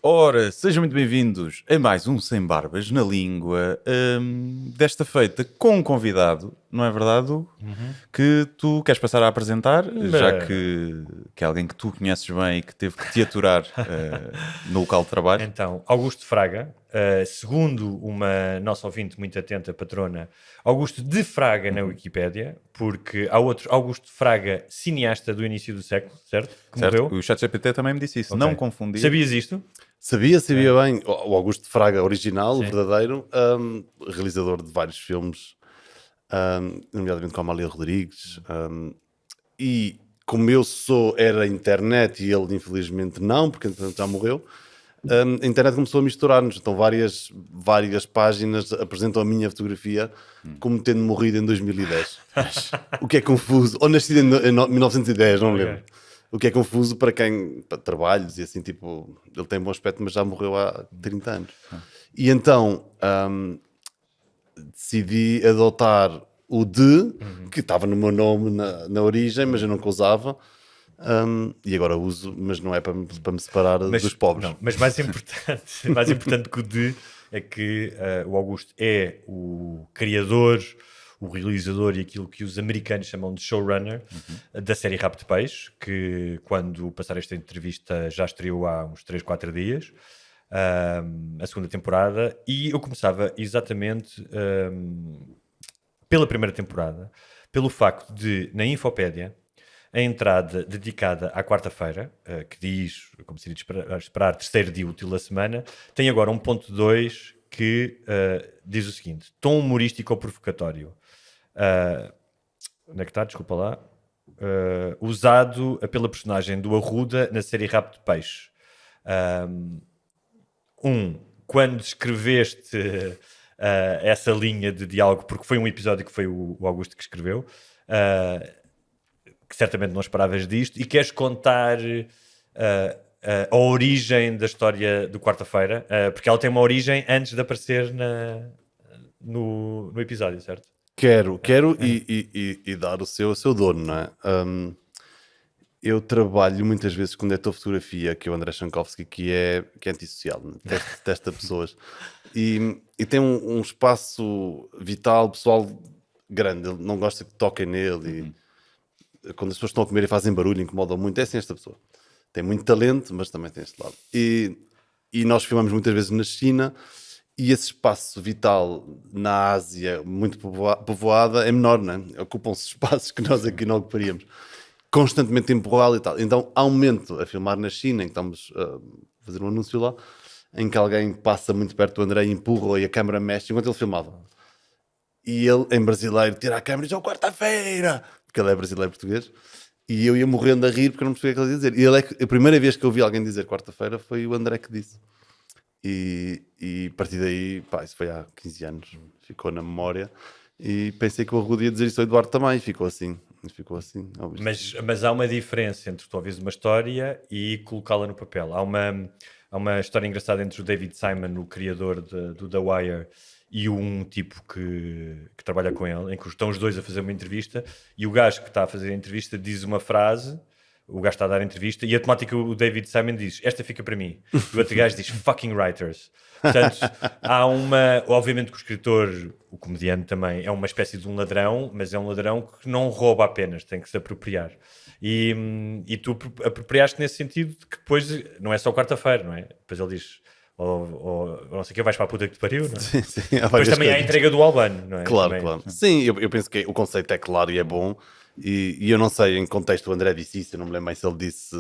Ora, sejam muito bem-vindos a mais um Sem Barbas na Língua. Desta feita com um convidado, não é verdade, Hugo? Que tu queres passar a apresentar, já que é alguém que tu conheces bem e que teve que te aturar no local de trabalho. Então, Augusto Fraga, segundo uma nossa ouvinte muito atenta, patrona, Augusto de Fraga na Wikipédia, porque há outro Augusto Fraga, cineasta do início do século, certo? Que Certo? morreu. O ChatGPT também me disse isso, Ok. não confundir. Sabias isto? Sabia bem. O Augusto Fraga, original, o verdadeiro, realizador de vários filmes, nomeadamente com a Amália Rodrigues. E como era internet e ele infelizmente não, porque entretanto já morreu, a internet começou a misturar-nos. Então várias páginas apresentam a minha fotografia como tendo morrido em 2010. O que é confuso. Ou nascido em 1910, não me lembro. O que é confuso para quem para trabalhos e assim, tipo, ele tem bom aspecto, mas já morreu há 30 anos. E então decidi adotar o de, que estava no meu nome na origem, mas eu nunca usava. E agora uso, mas não é para me separar dos pobres. Não, mas mais importante que o de é que o Augusto é o criador, o realizador e aquilo que os americanos chamam de showrunner da série Rabo de Peixe, que quando passar esta entrevista já estreou há uns 3, 4 dias, a segunda temporada, e eu começava exatamente pela primeira temporada, pelo facto de, na Infopédia, a entrada dedicada à quarta-feira, que diz, como seria de esperar, terceiro dia útil da semana, tem agora 1.2 que diz o seguinte: tom humorístico ou provocatório. Onde é que está? Desculpa lá. Usado pela personagem do Arruda na série Rabo de Peixe. Quando escreveste essa linha de diálogo, porque foi um episódio que foi o Augusto que escreveu, que certamente não esperavas disto, e queres contar a origem da história do Quarta-feira, porque ela tem uma origem antes de aparecer no episódio, certo? Quero e dar o seu dono, não é? Eu trabalho muitas vezes com diretor de fotografia, que é o André Chankowski, que é antissocial, né? Testa pessoas. E tem um espaço vital, pessoal grande. Ele não gosta que toquem nele. E quando as pessoas estão a comer e fazem barulho, incomodam muito. É assim esta pessoa. Tem muito talento, mas também tem este lado. E nós filmamos muitas vezes na China, e esse espaço vital na Ásia, muito povoada, é menor, não é? Ocupam-se espaços que nós aqui não ocuparíamos. Constantemente empurrá-lo e tal. Então há um momento a filmar na China, em que estamos a fazer um anúncio lá, em que alguém passa muito perto do André e empurra e a câmera mexe enquanto ele filmava. E ele, em brasileiro, tira a câmera e diz: quarta-feira! Porque ele é brasileiro português. E eu ia morrendo a rir porque eu não percebia o que ele ia dizer. E a primeira vez que eu vi alguém dizer quarta-feira foi o André que disse. E a partir daí, pá, isso foi há 15 anos, ficou na memória. E pensei que o Arruda ia dizer isso ao Eduardo também, e ficou assim. Mas há uma diferença entre tu ouvires uma história e colocá-la no papel. Há uma história engraçada entre o David Simon, o criador do The Wire, e um tipo que trabalha com ele, em que estão os dois a fazer uma entrevista, e o gajo que está a fazer a entrevista diz uma frase, o gajo está a dar a entrevista, e automaticamente o David Simon diz: esta fica para mim. E o outro gajo diz: fucking writers. Portanto, há obviamente que o escritor, o comediante também, é uma espécie de um ladrão, mas é um ladrão que não rouba apenas, tem que se apropriar. E tu apropriaste nesse sentido de que depois não é só quarta-feira, não é? Depois ele diz: ou não sei o que, vais para a puta que te pariu, não é? Sim, depois também há a entrega do Albano, não é? Claro, também. claro. Sim, eu penso que o conceito é claro e é bom. E eu não sei em que contexto o André disse isso, eu não me lembro bem se ele disse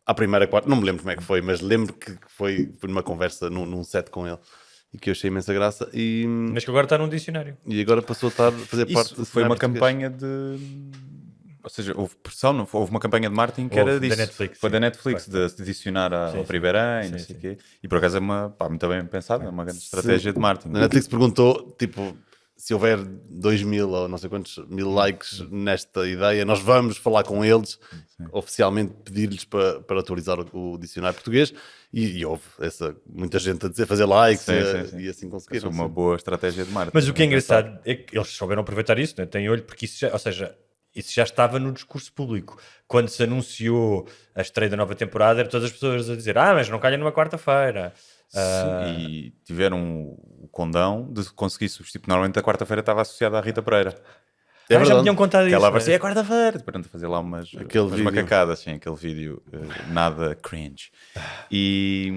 à primeira, quarta, não me lembro como é que foi, mas lembro que foi numa conversa num set com ele e que eu achei imensa graça. Mas que agora está num dicionário. E agora passou a fazer parte Isso foi uma campanha de... Ou seja, houve pressão, não? Houve uma campanha de marketing que era disso. Da Netflix, foi sim. da Netflix, de adicionar ao Pribeirão, não sei o quê. E por acaso é muito bem pensado, é uma grande estratégia de marketing. A Netflix perguntou, tipo, se houver 2.000 ou não sei quantos mil likes nesta ideia, nós vamos falar com eles, oficialmente pedir-lhes para atualizar o dicionário português, e houve muita gente a dizer, fazer likes, e assim conseguiram. É uma boa estratégia de marketing. Mas o que é engraçado é que eles souberam aproveitar isso, né? Têm olho, porque isso já, ou seja, isso já estava no discurso público. Quando se anunciou a estreia da nova temporada, eram todas as pessoas a dizer mas não calha numa quarta-feira. E tiveram o condão de conseguir substituir. Normalmente a quarta-feira estava associada à Rita Pereira. Já me tinham contado isso. Ela aparecia quarta-feira, para fazer lá umas vídeo. macacadas, assim, aquele vídeo nada cringe. E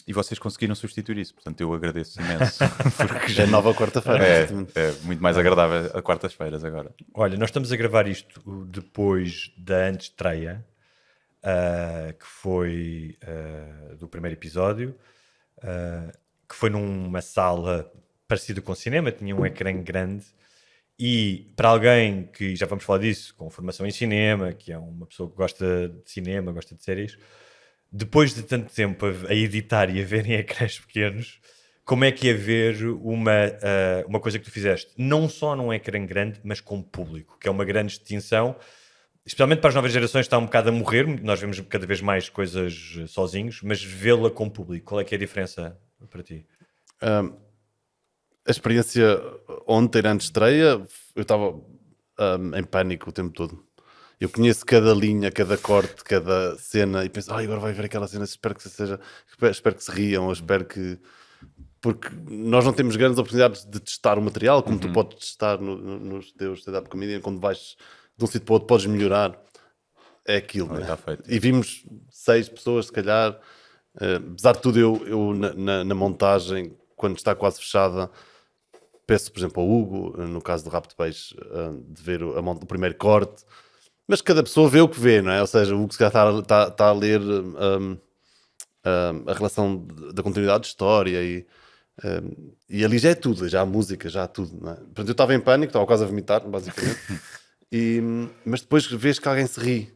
vocês conseguiram substituir isso, portanto eu agradeço imenso. Porque já é nova quarta-feira. É muito mais agradável a quartas-feiras agora. Olha, nós estamos a gravar isto depois da antestreia, que foi do primeiro episódio, que foi numa sala parecida com cinema, tinha um ecrã grande. E para alguém que, já vamos falar disso, com formação em cinema, que é uma pessoa que gosta de cinema, gosta de séries, depois de tanto tempo a editar e a ver em ecrãs pequenos, como é que é ver uma coisa que tu fizeste, não só num ecrã grande, mas com público, que é uma grande distinção, especialmente para as novas gerações, está um bocado a morrer, nós vemos cada vez mais coisas sozinhos, mas vê-la com público, qual é que é a diferença para ti? A experiência ontem, antes de estreia, eu estava em pânico o tempo todo. Eu conheço cada linha, cada corte, cada cena e penso, agora vai ver aquela cena, espero que se riam, espero que... Porque nós não temos grandes oportunidades de testar o material, como tu podes testar nos teus stand-up comedian, quando vais de um sítio para o outro, podes melhorar. É aquilo, né? Está feito. E vimos 6 pessoas, se calhar. Apesar de tudo, eu na montagem, quando está quase fechada, peço, por exemplo, ao Hugo, no caso do Rabo de Peixe, de ver o primeiro corte. Mas cada pessoa vê o que vê, não é? Ou seja, o Hugo se calhar está a ler a relação da continuidade de história e ali já é tudo, já há música, já há tudo, não é? Portanto, eu estava em pânico, estava quase a vomitar, basicamente. Mas depois vês que alguém se ri.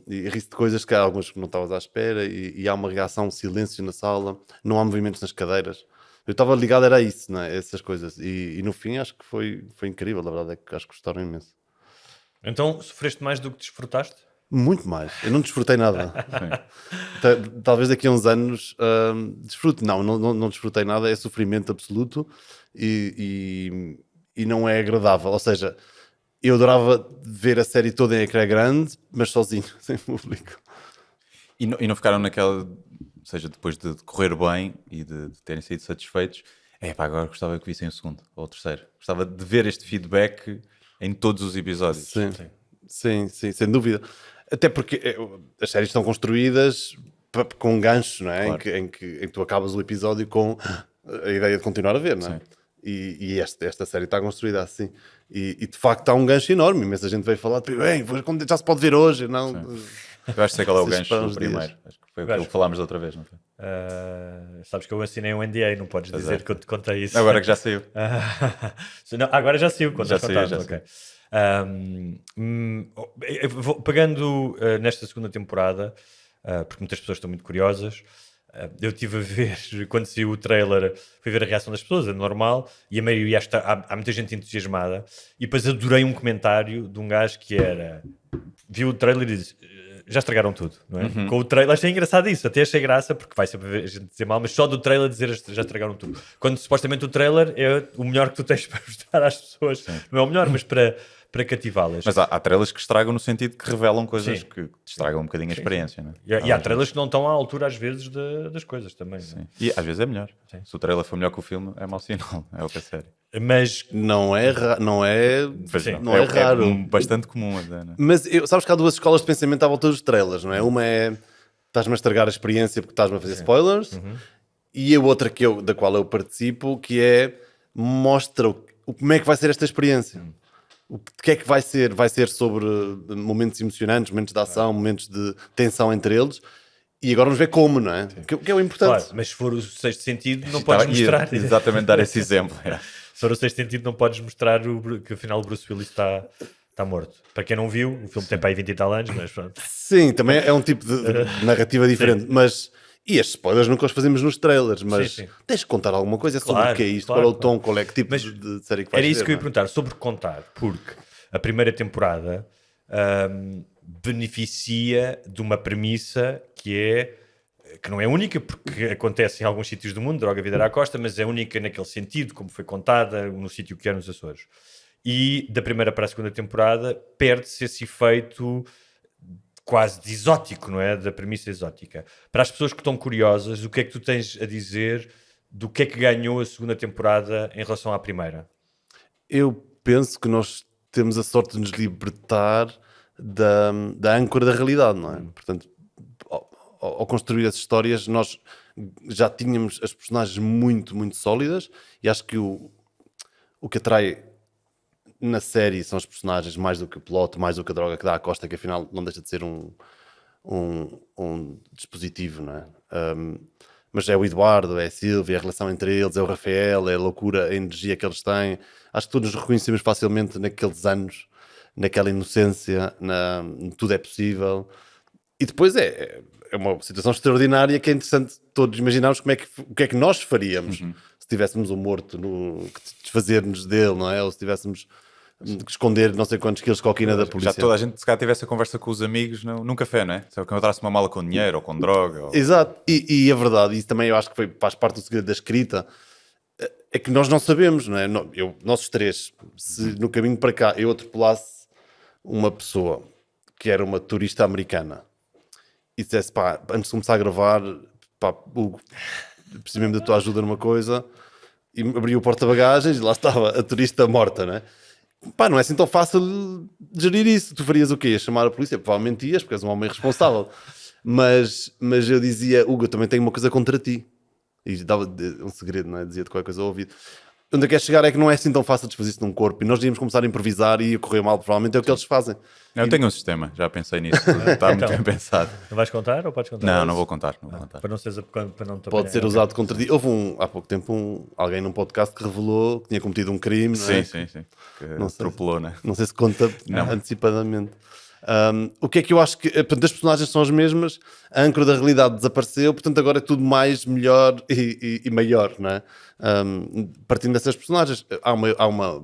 E ri-se de coisas que há algumas que não estavas à espera e há uma reação, um silêncio na sala, não há movimentos nas cadeiras. Eu estava ligado, era isso, não é? Essas coisas. E no fim acho que foi incrível, a verdade é que acho que gostaram imenso. Então, sofreste mais do que desfrutaste? Muito mais. Eu não desfrutei nada. Talvez daqui a uns anos desfrute. Não desfrutei nada. É sofrimento absoluto e não é agradável. Ou seja, eu adorava ver a série toda em ecrã grande, mas sozinho, sem público. E não ficaram naquela... Ou seja, depois de correr bem e de terem sido satisfeitos, agora gostava que vissem o segundo ou o terceiro. Gostava de ver este feedback em todos os episódios. Sim, sem dúvida. Até porque as séries estão construídas com ganchos, não é? Claro. Em que tu acabas o episódio com a ideia de continuar a ver, não é? Sim. E esta série está construída assim. E de facto há um gancho enorme. Imensa gente veio falar, já se pode ver hoje, não? Eu acho que sei qual é o Vocês gancho do dias. primeiro. Acho que foi aquilo que falámos da outra vez, não foi? Sabes que eu assinei um NDA, não podes dizer que eu te contei isso. Agora que já saiu. Não, agora já saiu, quando Já contaste, saiu. ok. Pegando nesta segunda temporada, porque muitas pessoas estão muito curiosas, eu estive a ver, quando saiu o trailer, fui ver a reação das pessoas, é normal, e a maioria há muita gente entusiasmada, e depois adorei um comentário de um gajo que viu o trailer e disse, já estragaram tudo, não é? Com o trailer, achei engraçado isso, até achei graça, porque vai sempre ver a gente dizer mal, mas só do trailer dizer já estragaram tudo. Quando supostamente o trailer é o melhor que tu tens para mostrar às pessoas, não é o melhor, mas para cativá-las. Mas há trailers que estragam no sentido que revelam coisas que te estragam um bocadinho a experiência. Não é? E há trailers que não estão à altura às vezes das coisas também. Não é? E às vezes é melhor. Se o trailer for melhor que o filme, é mau sinal, é o que é sério. Mas Não é raro. Bastante comum até, não é? Mas sabes que há duas escolas de pensamento à volta dos trailers, não é? Uma é estás-me a estragar a experiência porque estás-me a fazer spoilers, e a outra da qual eu participo, que é mostra como é que vai ser esta experiência. O que é que vai ser? Vai ser sobre momentos emocionantes, momentos de ação, momentos de tensão entre eles. E agora vamos ver como, não é? Que é o importante. Claro, mas se for o sexto sentido, não podes mostrar. Exatamente, dar esse exemplo. Se for o sexto sentido, não podes mostrar que afinal o Bruce Willis está morto. Para quem não viu, o filme tem para aí 20 e tal anos, mas pronto. Sim, também é um tipo de narrativa diferente. Mas, e estes spoilers nunca os fazemos nos trailers, mas tens de contar alguma coisa sobre o que é isto, qual é o tom, qual é que tipo de série que vais ver. Era isso que eu ia perguntar, sobre contar, porque a primeira temporada beneficia de uma premissa que não é única, porque acontece em alguns sítios do mundo, Droga, Vida à Costa, mas é única naquele sentido, como foi contada no sítio que é nos Açores. e da primeira para a segunda temporada perde-se esse efeito quase de exótico, não é? Da premissa exótica. Para as pessoas que estão curiosas, o que é que tu tens a dizer do que é que ganhou a segunda temporada em relação à primeira? Eu penso que nós temos a sorte de nos libertar da âncora da realidade, não é? Portanto, ao construir as histórias, nós já tínhamos as personagens muito, muito sólidas, e acho que o que atrai na série são os personagens mais do que o plot, mais do que a droga que dá à Costa, que afinal não deixa de ser um dispositivo, não é? Mas é o Eduardo, é a Sílvia, a relação entre eles, é o Rafael, é a loucura, a energia que eles têm. Acho que todos nos reconhecemos facilmente naqueles anos, naquela inocência, tudo é possível. E depois é uma situação extraordinária que é interessante todos imaginarmos o que é que nós faríamos se tivéssemos um morto, que desfazer-nos dele, não é? Ou se tivéssemos que esconder não sei quantos quilos de cocaína da polícia. Já toda a gente, se calhar, tivesse a conversa com os amigos num café, não é? Se eu encontrasse uma mala com dinheiro ou com droga. Ou... Exato, e a verdade, e isso também eu acho que faz parte do segredo da escrita, é que nós não sabemos, não é? Nós três, se no caminho para cá eu atropelasse uma pessoa que era uma turista americana e dissesse, pá, antes de começar a gravar, pá, Hugo, preciso mesmo da tua ajuda numa coisa, e abri o porta-bagagens e lá estava a turista morta, não é? Pá, não é assim tão fácil gerir isso. Tu farias o quê? Ias chamar a polícia? Provavelmente ias, porque és um homem responsável. Mas eu dizia, Hugo, eu também tenho uma coisa contra ti. E dava um segredo, não é? Dizia-te qualquer coisa ao ouvido. Onde eu quero chegar é que não é assim tão fácil desfazer-se de um corpo. E nós íamos começar a improvisar e ia correr mal, provavelmente é o que eles fazem. Eu tenho um sistema, já pensei nisso. Está muito bem pensado. Não vais contar ou podes contar? Não vou contar. Para não seres para não te Pode ser usado contra ti. Houve há pouco tempo alguém num podcast que revelou que tinha cometido um crime. Não é? Sim. Que Não sei. atropelou, né? Não sei se conta antecipadamente. O que é que eu acho que... Portanto, as personagens são as mesmas, a âncora da realidade desapareceu, portanto agora é tudo mais, melhor e maior, não é? Partindo dessas personagens, há uma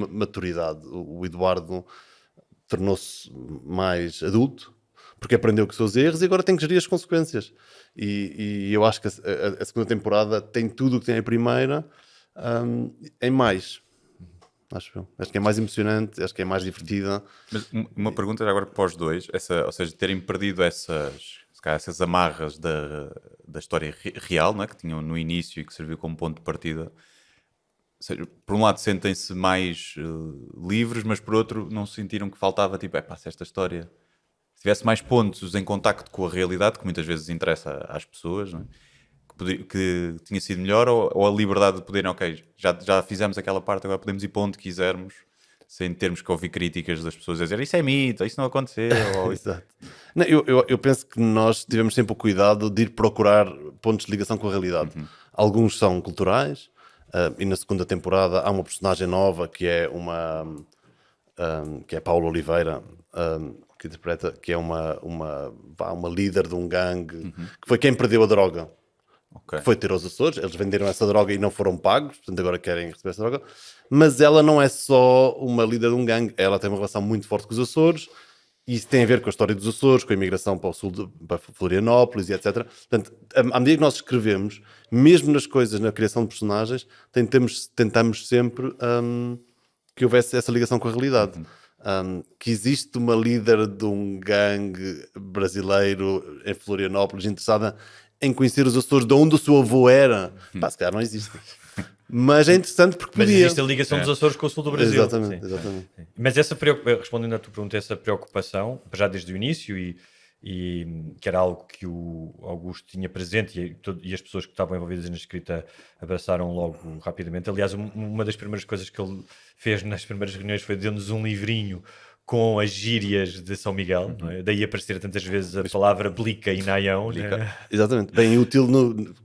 maturidade. O Eduardo tornou-se mais adulto, porque aprendeu com os seus erros e agora tem que gerir as consequências. E eu acho que a segunda temporada tem tudo o que tem a primeira, em mais. Acho que é mais emocionante, acho que é mais divertida. Mas uma pergunta agora para os dois, ou seja, terem perdido essas amarras da história real, não é? Que tinham no início e que serviu como ponto de partida. Ou seja, por um lado sentem-se mais livres, mas por outro não sentiram que faltava, tipo, se esta história tivesse mais pontos em contacto com a realidade, que muitas vezes interessa às pessoas, não é? Que tinha sido melhor, ou a liberdade de poderem, ok, já fizemos aquela parte, agora podemos ir para onde quisermos, sem termos que ouvir críticas das pessoas a dizer isso é mito, isso não aconteceu. Exato. Não, eu penso que nós tivemos sempre o cuidado de ir procurar pontos de ligação com a realidade. Alguns são culturais, e na segunda temporada há uma personagem nova que é que é Paula Oliveira, que interpreta, que é uma líder de um gangue, que foi quem perdeu a droga. Okay. Que foi ter aos Açores, eles venderam essa droga e não foram pagos, portanto agora querem receber essa droga, mas ela não é só uma líder de um gangue, ela tem uma relação muito forte com os Açores, e isso tem a ver com a história dos Açores, com a imigração para o sul, para Florianópolis e etc. Portanto, à medida que nós escrevemos, mesmo nas coisas, na criação de personagens, tentamos sempre que houvesse essa ligação com a realidade. Que existe uma líder de um gangue brasileiro em Florianópolis interessada em conhecer os Açores de onde o seu avô era. Pá, se calhar não existe. Mas é interessante porque Mas podia. existe a ligação dos Açores com o sul do Brasil. Exatamente. Mas respondendo à tua pergunta, essa preocupação, já desde o início, e que era algo que o Augusto tinha presente e as pessoas que estavam envolvidas na escrita abraçaram logo rapidamente. Aliás, uma das primeiras coisas que ele fez nas primeiras reuniões foi deu-nos um livrinho com as gírias de São Miguel, não é? Daí aparecer tantas vezes a palavra blica e naião. Né? Exatamente, bem útil,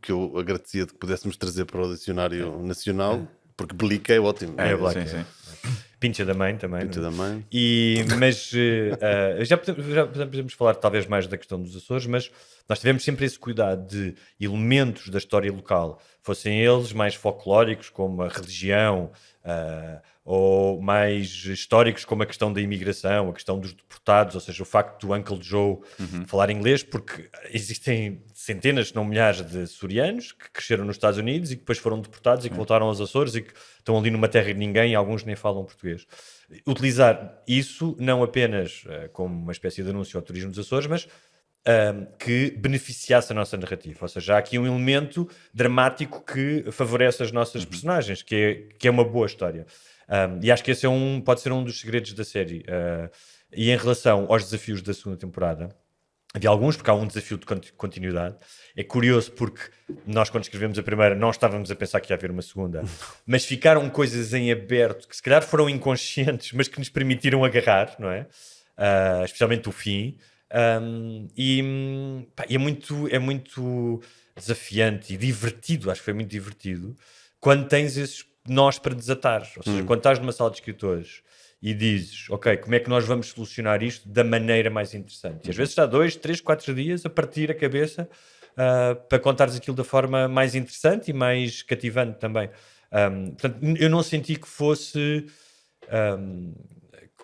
que eu agradecia de que pudéssemos trazer para o dicionário nacional, porque blica é ótimo. Sim. Pincha da mãe também. Pincha da mãe. Mas já podemos falar talvez mais da questão dos Açores, mas nós tivemos sempre esse cuidado de elementos da história local, fossem eles mais folclóricos, como a religião, ou mais históricos, como a questão da imigração, a questão dos deportados, ou seja, o facto do Uncle Joe falar inglês, porque existem centenas, se não milhares de açorianos que cresceram nos Estados Unidos e que depois foram deportados e que voltaram aos Açores e que estão ali numa terra de ninguém e alguns nem falam português. Utilizar isso não apenas como uma espécie de anúncio ao turismo dos Açores, mas que beneficiasse a nossa narrativa. Ou seja, há aqui um elemento dramático que favorece as nossas personagens, que é uma boa história. E acho que esse pode ser um dos segredos da série. E em relação aos desafios da segunda temporada, havia alguns, porque há um desafio de continuidade. É curioso porque nós, quando escrevemos a primeira, não estávamos a pensar que ia haver uma segunda, mas ficaram coisas em aberto que se calhar foram inconscientes, mas que nos permitiram agarrar, não é? Especialmente o fim. E é muito desafiante e divertido, acho que foi muito divertido, quando tens esses nós para desatar. Ou seja, quando estás numa sala de escritores e dizes, ok, como é que nós vamos solucionar isto da maneira mais interessante? E às vezes está 2, 3, 4 dias a partir a cabeça para contares aquilo da forma mais interessante e mais cativante também. Portanto, eu não senti que fosse...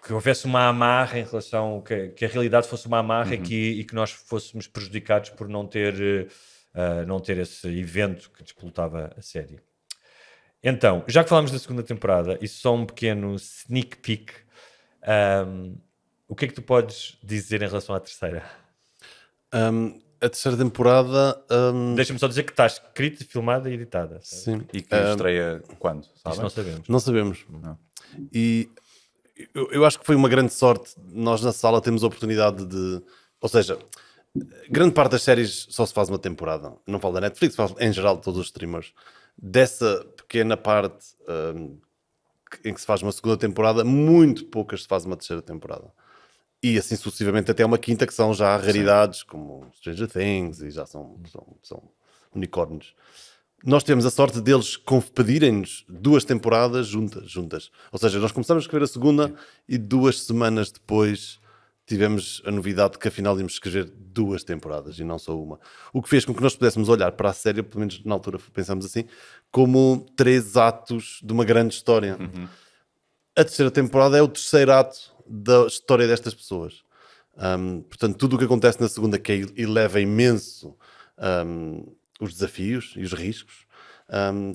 que houvesse uma amarra em relação... Que a realidade fosse uma amarra e que nós fôssemos prejudicados por não ter esse evento que despoltava a série. Então, já que falámos da segunda temporada e só um pequeno sneak peek, o que é que tu podes dizer em relação à terceira? A terceira temporada... Deixa-me só dizer que está escrita, filmada e editada. Sim. E que estreia quando? Isso não sabemos. Não sabemos. Não. E eu acho que foi uma grande sorte. Nós na sala temos a oportunidade de... Ou seja, grande parte das séries só se faz uma temporada. Não falo da Netflix, falo em geral de todos os streamers. Dessa pequena parte em que se faz uma segunda temporada, muito poucas se faz uma terceira temporada. E assim sucessivamente até uma quinta, que são já raridades, como Stranger Things, e já são unicórnios. Nós temos a sorte deles pedirem-nos 2 temporadas juntas. Ou seja, nós começamos a escrever a segunda e 2 semanas depois tivemos a novidade de que afinal íamos escrever 2 temporadas e não só uma. O que fez com que nós pudéssemos olhar para a série, pelo menos na altura pensamos assim, como 3 atos de uma grande história. A terceira temporada é o terceiro ato da história destas pessoas. Portanto, tudo o que acontece na segunda que eleva imenso os desafios e os riscos,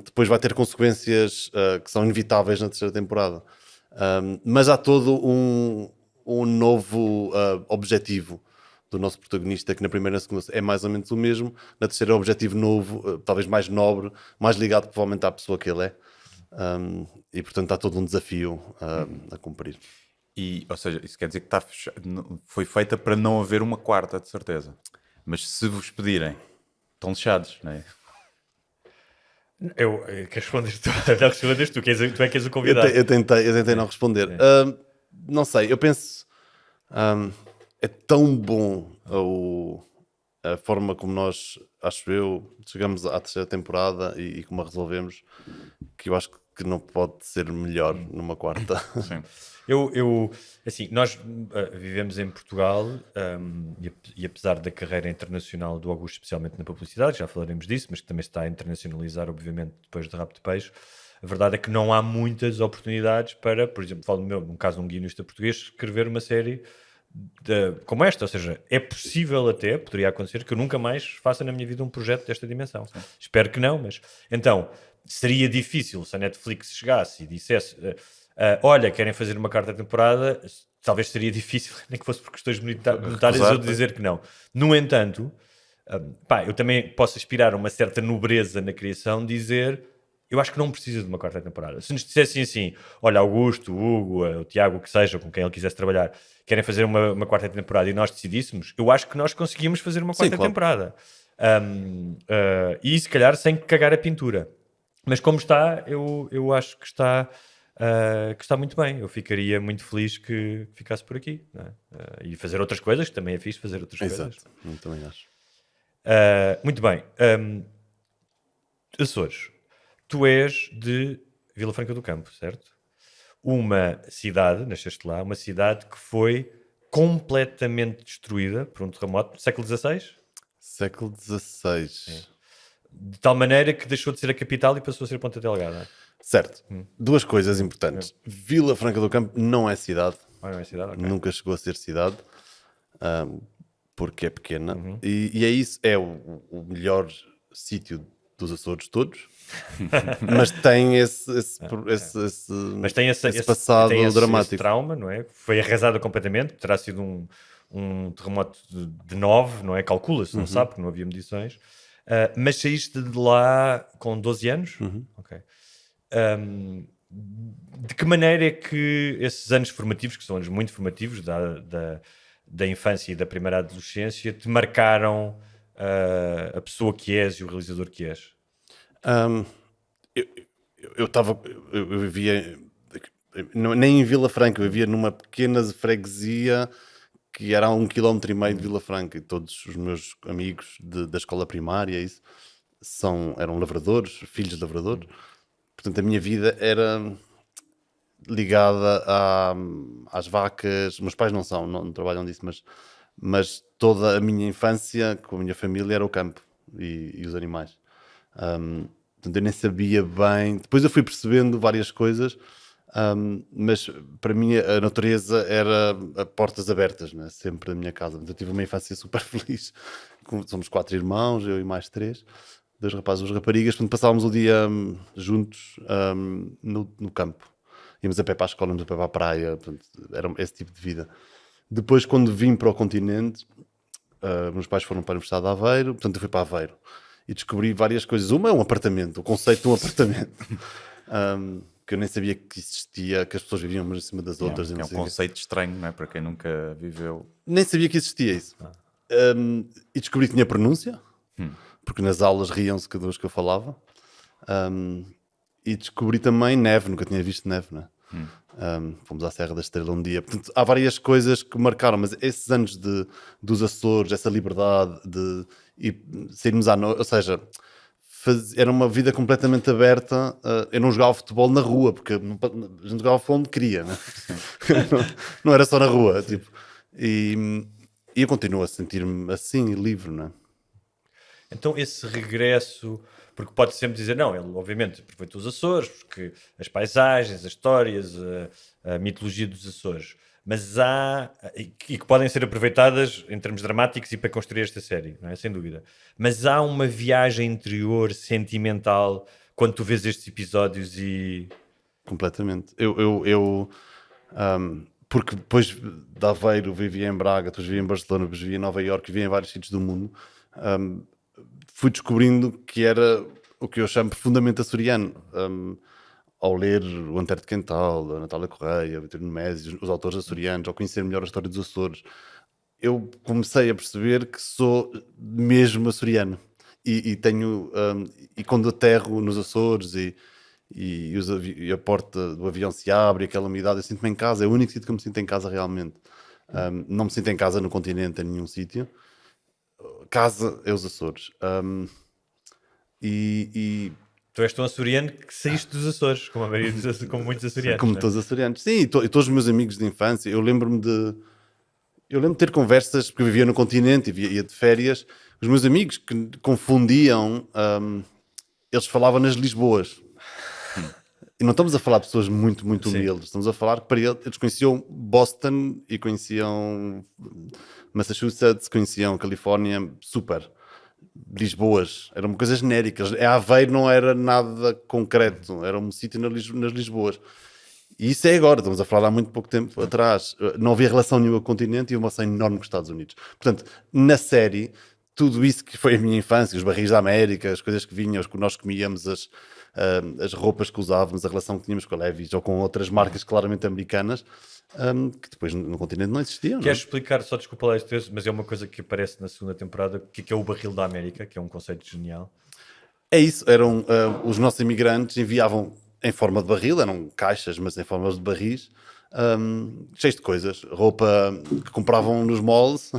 depois vai ter consequências que são inevitáveis na terceira temporada. Mas há todo um novo objetivo do nosso protagonista, que na primeira e na segunda é mais ou menos o mesmo. Na terceira é um objetivo novo, talvez mais nobre, mais ligado provavelmente à pessoa que ele é. E portanto há todo um desafio a cumprir. E, ou seja, isso quer dizer que foi feita para não haver uma quarta, de certeza. Mas se vos pedirem, estão lixados, não é? Que respondes tu? Tu é que és o convidado. Eu tentei não responder. Não sei, eu penso... é tão bom a forma como nós, acho eu, chegamos à terceira temporada e como a resolvemos, que eu acho que não pode ser melhor numa quarta. Sim. Assim, nós vivemos em Portugal e apesar da carreira internacional do Augusto, especialmente na publicidade, já falaremos disso, mas que também se está a internacionalizar, obviamente, depois de Rabo de Peixe, a verdade é que não há muitas oportunidades para, por exemplo, falo no caso de um guionista português, escrever uma série como esta, ou seja, é possível até, poderia acontecer, que eu nunca mais faça na minha vida um projeto desta dimensão. Sim. Espero que não, mas... Então, seria difícil se a Netflix chegasse e dissesse... olha, querem fazer uma quarta temporada, talvez seria difícil, nem que fosse por questões monetárias, eu dizer que não. No entanto, eu também posso aspirar a uma certa nobreza na criação, dizer, eu acho que não precisa de uma quarta temporada. Se nos dissessem assim, olha, Augusto, o Hugo, o Tiago, o que seja, com quem ele quisesse trabalhar, querem fazer uma quarta temporada e nós decidíssemos, eu acho que nós conseguimos fazer uma quarta temporada. E se calhar sem cagar a pintura. Mas como está, eu acho que está muito bem. Eu ficaria muito feliz que ficasse por aqui, não é? E fazer outras coisas, que também é fixe fazer outras coisas. Exato, eu também acho. Muito bem. Açores, tu és de Vila Franca do Campo, certo? Uma cidade, nasceste lá, uma cidade que foi completamente destruída por um terremoto, século XVI? Século XVI. de tal maneira que deixou de ser a capital e passou a ser Ponta Delgada. Certo. Duas coisas importantes. Vila Franca do Campo não é cidade. Não é cidade? Okay. Nunca chegou a ser cidade. Porque é pequena. E é isso. É o melhor sítio dos Açores todos. Mas tem esse passado dramático. Esse trauma, não é? Foi arrasado completamente. Terá sido um terremoto de 9, não é? Calcula-se, não sabe, porque não havia medições. Mas saíste de lá com 12 anos? Ok. De que maneira é que esses anos formativos, que são anos muito formativos da infância e da primeira adolescência, te marcaram a pessoa que és e o realizador que és? Eu vivia nem em Vila Franca, eu vivia numa pequena freguesia que era a 1,5 km de Vila Franca, e todos os meus amigos da escola primária eram lavradores, filhos de lavradores. Portanto, a minha vida era ligada às vacas. Meus pais não trabalham disso, mas toda a minha infância com a minha família era o campo e os animais. Portanto, eu nem sabia bem. Depois eu fui percebendo várias coisas, mas para mim a natureza era a portas abertas, né? Sempre na minha casa. Portanto, eu tive uma infância super feliz. Somos 4 irmãos, eu e mais 3. 2 rapazes e 2 raparigas. Portanto, passávamos o dia juntos no campo. Íamos a pé para a escola, íamos a pé para a praia. Portanto, era esse tipo de vida. Depois, quando vim para o continente, meus pais foram para a Universidade de Aveiro. Portanto, eu fui para Aveiro. E descobri várias coisas. Uma é um apartamento, o conceito de um apartamento. Que eu nem sabia que existia, que as pessoas viviam umas em cima das outras. É um conceito estranho, não é? Para quem nunca viveu. Nem sabia que existia isso. E descobri que tinha pronúncia, porque nas aulas riam-se cada vez que eu falava. E descobri também neve, nunca tinha visto neve, não é? Fomos à Serra da Estrela um dia. Portanto, há várias coisas que marcaram, mas esses anos dos Açores, essa liberdade e sairmos à noite, ou seja, era uma vida completamente aberta. Eu não jogava futebol na rua, porque a gente jogava futebol onde queria, né? não era só na rua. Tipo, e eu continuo a sentir-me assim, livre, não é? Então esse regresso, porque pode sempre dizer, não, ele obviamente aproveitou os Açores, porque as paisagens, as histórias, a mitologia dos Açores, mas e que podem ser aproveitadas em termos dramáticos e para construir esta série, não é? Sem dúvida. Mas há uma viagem interior, sentimental, quando tu vês estes episódios e... Completamente. Porque depois de Aveiro vivia em Braga, depois vivia em Barcelona, depois vivia em Nova Iorque, vivia em vários sítios do mundo. Fui descobrindo que era o que eu chamo profundamente açoriano. Ao ler o Antero de Quental, a Natália Correia, o Vitorino Mézio, os autores açorianos, ao conhecer melhor a história dos Açores, eu comecei a perceber que sou mesmo açoriano. E quando aterro nos Açores e a porta do avião se abre, aquela umidade, eu sinto-me em casa. É o único sítio que eu me sinto em casa realmente. Não me sinto em casa no continente, em nenhum sítio. Casa é os Açores. Tu és tão açoriano que saíste dos Açores, como muitos açorianos. Como todos os açorianos. Sim, e todos os meus amigos de infância. Eu lembro-me de ter conversas, porque eu vivia no continente e ia de férias. Os meus amigos que confundiam, eles falavam nas Lisboas. E não estamos a falar de pessoas muito, muito humildes. Estamos a falar que para eles conheciam Boston e conheciam Massachusetts, conheciam Califórnia, super. Lisboas, era uma coisa genérica. Aveiro não era nada concreto, era um sítio nas Lisboas. E isso é agora, estamos a falar há muito pouco tempo atrás. Não havia relação nenhuma com o continente e uma relação enorme com os Estados Unidos. Portanto, na série, tudo isso que foi a minha infância, os barris da América, as coisas que vinham, os que nós comíamos, as roupas que usávamos, a relação que tínhamos com a Levi's ou com outras marcas claramente americanas, que depois no continente não existiam. Queres explicar, só desculpa lá este texto, mas é uma coisa que aparece na segunda temporada, que é o barril da América, que é um conceito genial. É isso, eram os nossos imigrantes enviavam em forma de barril, eram caixas, mas em forma de barris, cheios de coisas, roupa que compravam nos malls,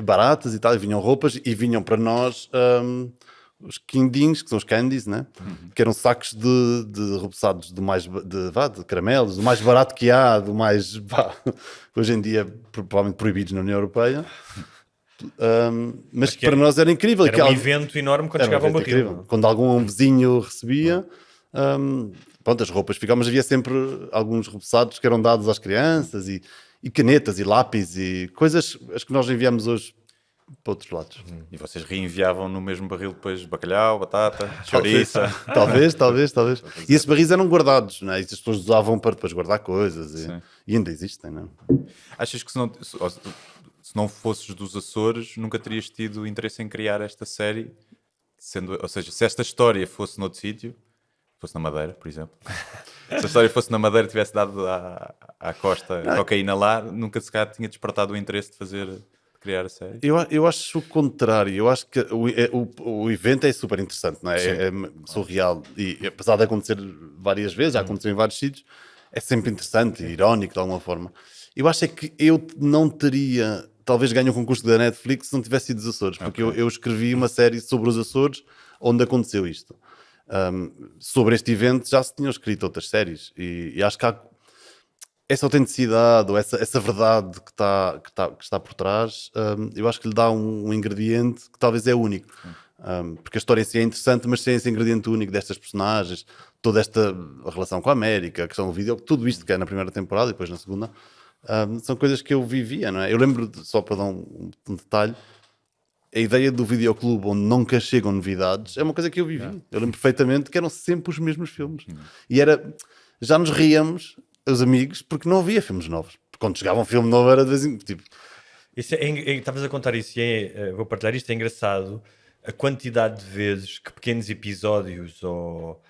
baratas e tal, e vinham roupas, e vinham para nós os quindins, que são os candies, né? Que eram sacos de repousados de caramelos, do mais barato que há, do mais, hoje em dia provavelmente proibidos na União Europeia. mas Porque para nós era incrível. Era um evento enorme quando chegava um barril. Incrível. Quando algum vizinho recebia, pronto, as roupas ficavam, mas havia sempre alguns repousados que eram dados às crianças e canetas e lápis e coisas as que nós enviamos hoje para outros lados. E vocês reenviavam no mesmo barril depois bacalhau, batata, chouriça. Talvez. E esses barris eram guardados, não é? E as pessoas usavam para depois guardar coisas e ainda existem, não é? Achas que se não fosses dos Açores, nunca terias tido interesse em criar esta série? Ou seja, se esta história fosse noutro sítio, fosse na Madeira, por exemplo, se a história fosse na Madeira e tivesse dado à costa cocaína lá, nunca se calhar tinha despertado o interesse de criar a série? Eu acho o contrário. Eu acho que o evento é super interessante, não é? É surreal. E apesar de acontecer várias vezes, já aconteceu em vários sítios, é sempre interessante e irónico de alguma forma. Eu acho é que eu não teria, talvez ganhe o concurso da Netflix se não tivesse sido dos Açores, porque eu escrevi uma série sobre os Açores onde aconteceu isto. Sobre este evento já se tinham escrito outras séries e acho que há essa autenticidade ou essa verdade que está por trás, eu acho que lhe dá um ingrediente que talvez é único. Porque a história em si é interessante, mas sem esse ingrediente único destas personagens, toda esta relação com a América, a questão do vídeo, tudo isto que é na primeira temporada e depois na segunda, são coisas que eu vivia, não é? Eu lembro, só para dar um detalhe, a ideia do videoclube onde nunca chegam novidades é uma coisa que eu vivi. Eu lembro perfeitamente que eram sempre os mesmos filmes. E já nos ríamos, os amigos, porque não havia filmes novos. Quando chegava um filme novo era de vez em quando. Tipo... Estavas a contar isso e vou partilhar isto. É engraçado a quantidade de vezes que pequenos episódios ou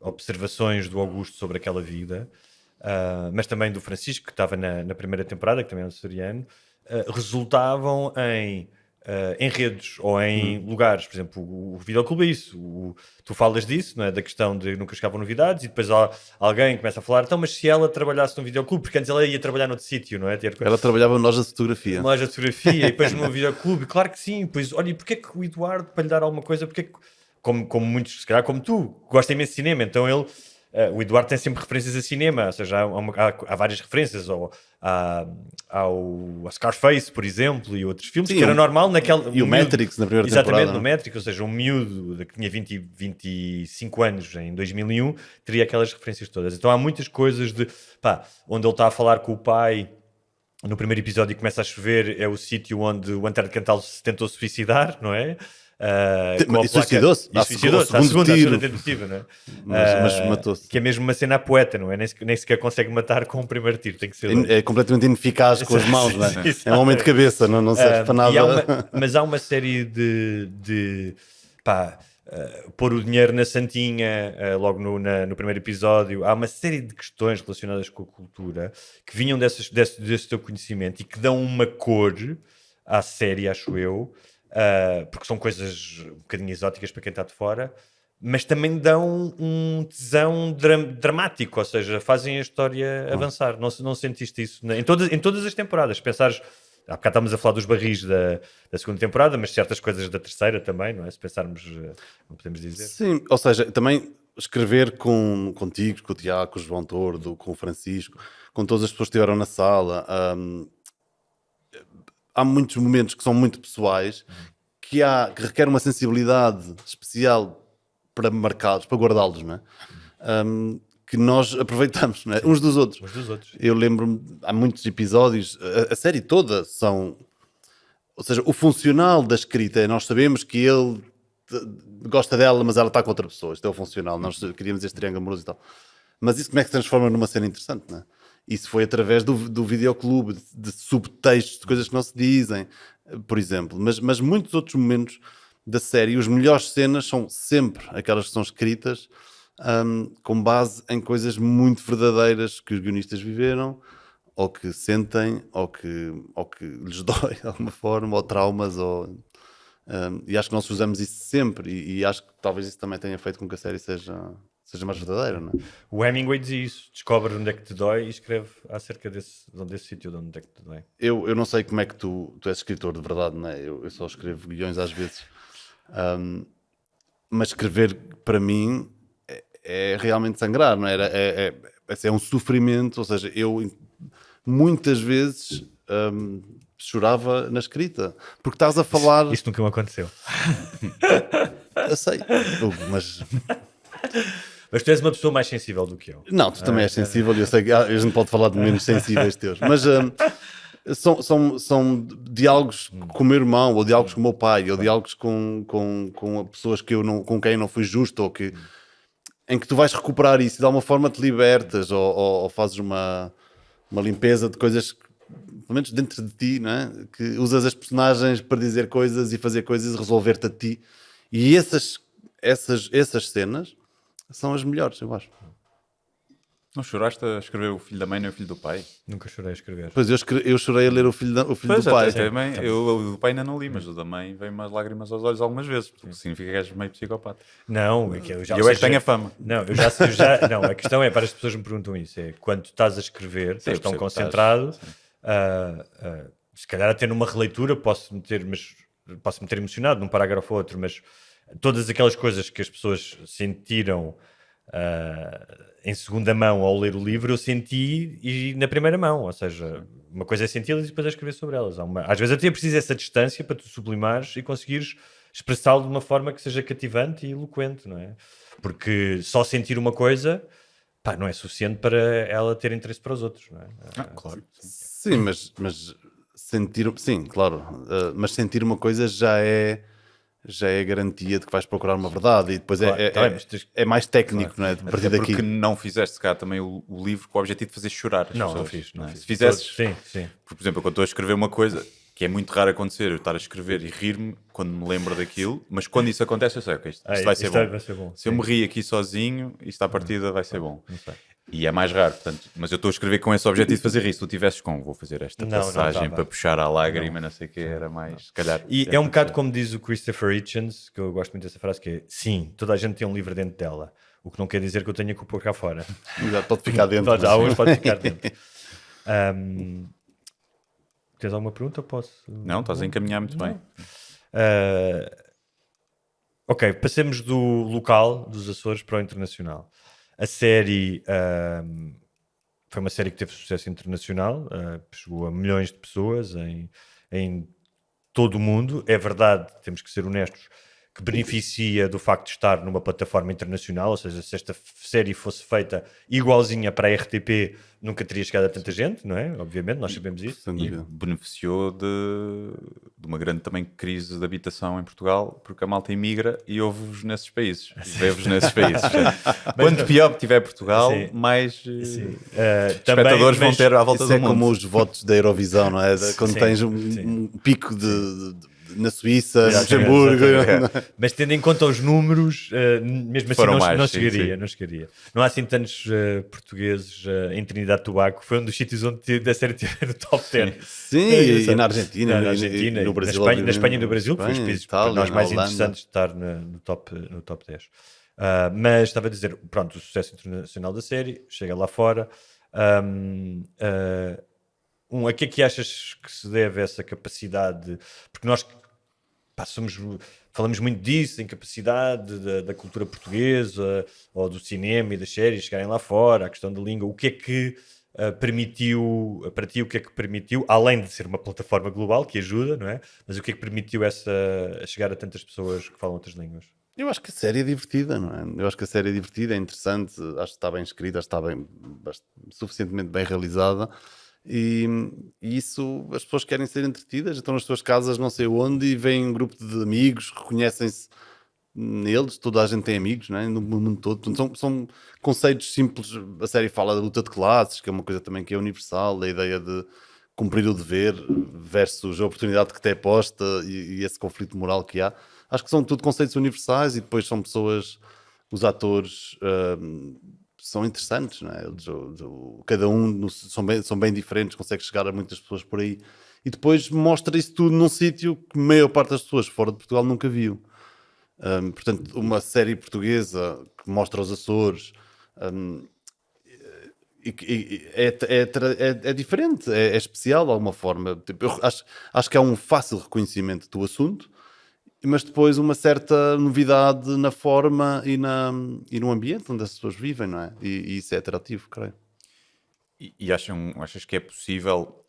observações do Augusto sobre aquela vida, mas também do Francisco, que estava na primeira temporada, que também é um açoriano, resultavam em enredos ou em lugares. Por exemplo, o videoclube é isso. Tu falas disso, não é? Da questão de nunca chegavam novidades, e depois alguém começa a falar, então, mas se ela trabalhasse num videoclube, porque antes ela ia trabalhar noutro sítio, não é? Ela trabalhava na loja de fotografia. Uma loja de fotografia, e depois num videoclube, claro que sim. Pois, olha, e porquê que o Eduardo, para lhe dar alguma coisa, como muitos, se calhar como tu, gosta imenso de cinema, então ele... o Eduardo tem sempre referências a cinema, ou seja, há várias referências ao Scarface, por exemplo, e outros filmes, que era normal naquela... E o Matrix na primeira temporada. Exatamente, no Matrix, ou seja, um miúdo que tinha 25 anos em 2001, teria aquelas referências todas. Então há muitas coisas onde ele está a falar com o pai... No primeiro episódio começa a chover, é o sítio onde o Antero de Cantal se tentou suicidar, não é? E suicidou-se. Suicidou-se, à segunda tentativa, não é? Mas matou-se. Que é mesmo uma cena poeta, não é? Nem sequer consegue matar com o primeiro tiro, tem que ser dois. É completamente ineficaz com as mãos, não é? É um homem de cabeça, não serve para nada. Mas há uma série pôr o dinheiro na santinha, logo no primeiro episódio. Há uma série de questões relacionadas com a cultura que vinham desse teu conhecimento e que dão uma cor à série, acho eu, porque são coisas um bocadinho exóticas para quem está de fora, mas também dão um tesão dramático, ou seja, fazem a história avançar. Não sentiste isso em todas as temporadas? Pensares... Há bocado estamos a falar dos barris da segunda temporada, mas certas coisas da terceira também, não é? Se pensarmos, não podemos dizer. Sim, ou seja, também escrever contigo, com o Tiago, com o João Tordo, com o Francisco, com todas as pessoas que estiveram na sala, há muitos momentos que são muito pessoais, que requer uma sensibilidade especial para marcá-los, para guardá-los, não é? Que nós aproveitamos, não é? Uns dos outros. Eu lembro-me, há muitos episódios, a série toda são... Ou seja, o funcional da escrita é nós sabemos que ele gosta dela, mas ela está com outra pessoa. Isto é o funcional. Nós queríamos este triângulo amoroso e tal. Mas isso como é que se transforma numa cena interessante, não é? Isso foi através do videoclube, de subtextos, de coisas que não se dizem, por exemplo. Mas muitos outros momentos da série, as melhores cenas são sempre aquelas que são escritas com base em coisas muito verdadeiras que os guionistas viveram, ou que sentem, ou que lhes dói de alguma forma, ou traumas, e acho que nós usamos isso sempre, e acho que talvez isso também tenha feito com que a série seja mais verdadeira, não é? O Hemingway dizia isso: descobre onde é que te dói e escreve acerca desse sítio de onde é que te dói. Eu não sei como é que tu és escritor de verdade, não é? Eu só escrevo guiões às vezes, mas escrever para mim é realmente sangrar, não é? É um sofrimento, ou seja, eu muitas vezes chorava na escrita. Porque estás a falar... Isso nunca me aconteceu. Eu sei, Hugo, mas... Mas tu és uma pessoa mais sensível do que eu. Não, tu também és sensível e eu sei que a gente pode falar de menos sensíveis teus. Mas são diálogos com o meu irmão, ou diálogos com o meu pai, ou diálogos com pessoas com quem eu não fui justo, ou em que tu vais recuperar isso e de alguma forma te libertas, ou fazes uma limpeza de coisas que, pelo menos dentro de ti, não é? Que usas as personagens para dizer coisas e fazer coisas e resolver-te a ti. E essas cenas são as melhores, eu acho. Não choraste a escrever O Filho da Mãe nem O Filho do Pai? Nunca chorei a escrever. Pois eu chorei a ler O Filho do Pai. Também, eu o do pai ainda não li, mas o da mãe veio umas lágrimas aos olhos algumas vezes, porque significa que és meio psicopata. Não, é que eu já... E eu é que tenho a fama. Não, não, a questão é, para as pessoas me perguntam isso, é quando tu estás a escrever, estás tão concentrado, se calhar até numa releitura posso me ter emocionado num parágrafo ou outro, mas todas aquelas coisas que as pessoas sentiram em segunda mão ao ler o livro, eu senti e na primeira mão, ou seja, uma coisa é senti-las e depois é escrever sobre elas. Às vezes até é preciso essa distância para tu sublimares e conseguires expressá-lo de uma forma que seja cativante e eloquente, não é? Porque só sentir uma coisa, pá, não é suficiente para ela ter interesse para os outros, não é? Claro. Sim, mas sentir... Sim, claro. Mas sentir uma coisa já é garantia de que vais procurar uma verdade e depois Claro, é mais técnico, não é? A partir Até daqui. porque não fizeste cá também o livro com o objetivo de fazer chorar as Não, pessoas. não fiz. Não é? fiz. Se fizesses... Sim. Por exemplo, quando estou a escrever uma coisa, que é muito raro acontecer, eu estar a escrever e rir-me quando me lembro daquilo, mas quando isso acontece eu sei, ok, isto vai ser bom. Vai ser bom. Se eu me rir aqui sozinho, isto à partida vai ser bom. Não sei. E é mais raro, portanto, mas eu estou a escrever com esse objetivo de fazer isso. Se tu tivesses vou fazer esta Não passagem estava. para puxar a lágrima, não sei o que, era mais, se calhar. E é um bocado como diz o Christopher Hitchens, que eu gosto muito dessa frase, que é, sim, toda a gente tem um livro dentro dela, o que não quer dizer que eu tenha que o pôr cá fora. Já pode ficar dentro. Pode, há uns pode ficar dentro. Tens alguma pergunta? Posso? Não, estás a encaminhar muito bem. Ok, passemos do local dos Açores para o internacional. A série foi uma série que teve sucesso internacional, chegou a milhões de pessoas em todo o mundo. É verdade, temos que ser honestos, que beneficia do facto de estar numa plataforma internacional, ou seja, se esta série fosse feita igualzinha para a RTP, nunca teria chegado a tanta gente, não é? Obviamente, nós sabemos isso. Sem E dúvida. beneficiou de uma grande também crise de habitação em Portugal, porque a malta imigra e ouve-vos nesses países. E vê-vos nesses países. Quanto pior tiver Portugal, Sim. mais Também, espectadores vão ter à volta Isso do é mundo. como os votos da Eurovisão, não é? Quando tens um pico na Suíça, Exatamente, Luxemburgo. exatamente. Mas tendo em conta os números, mesmo assim Foram não, mais, não sim, chegaria, sim. não chegaria. Não há assim tantos portugueses em Trinidade e Tobago. Foi um dos sítios onde a série teve no top 10. Sim, e na Argentina, Na Argentina, e no e Brasil. na Espanha e no Brasil, que foi os Espanha, países Itália, para nós mais Holanda. interessantes de estar no top 10. Mas estava a dizer, pronto, o sucesso internacional da série, chega lá fora. A que é que achas que se deve essa capacidade? Porque nós falamos muito disso, em capacidade da cultura portuguesa ou do cinema e das séries chegarem lá fora, a questão da língua. O que é que permitiu, para ti, o que é que permitiu, além de ser uma plataforma global que ajuda, não é? Mas o que é que permitiu a chegar a tantas pessoas que falam outras línguas? Eu acho que a série é divertida, não é? Eu acho que a série é divertida, é interessante, acho que está bem escrita, acho que está suficientemente bem realizada. E isso, as pessoas querem ser entretidas, estão nas suas casas não sei onde e vem um grupo de amigos, reconhecem-se neles, toda a gente tem amigos, não é? No mundo todo. Portanto, são conceitos simples. A série fala da luta de classes, que é uma coisa também que é universal, da ideia de cumprir o dever versus a oportunidade que te é posta e esse conflito moral que há. Acho que são tudo conceitos universais e depois são pessoas, os atores são interessantes, não é? Cada um são bem diferentes, consegue chegar a muitas pessoas por aí e depois mostra isso tudo num sítio que a maior parte das pessoas fora de Portugal nunca viu. Portanto, uma série portuguesa que mostra os Açores é diferente, é especial de alguma forma. Tipo, eu acho que há um fácil reconhecimento do assunto, mas depois uma certa novidade na forma e no ambiente onde as pessoas vivem, não é? E isso é atrativo, creio. E achas que é possível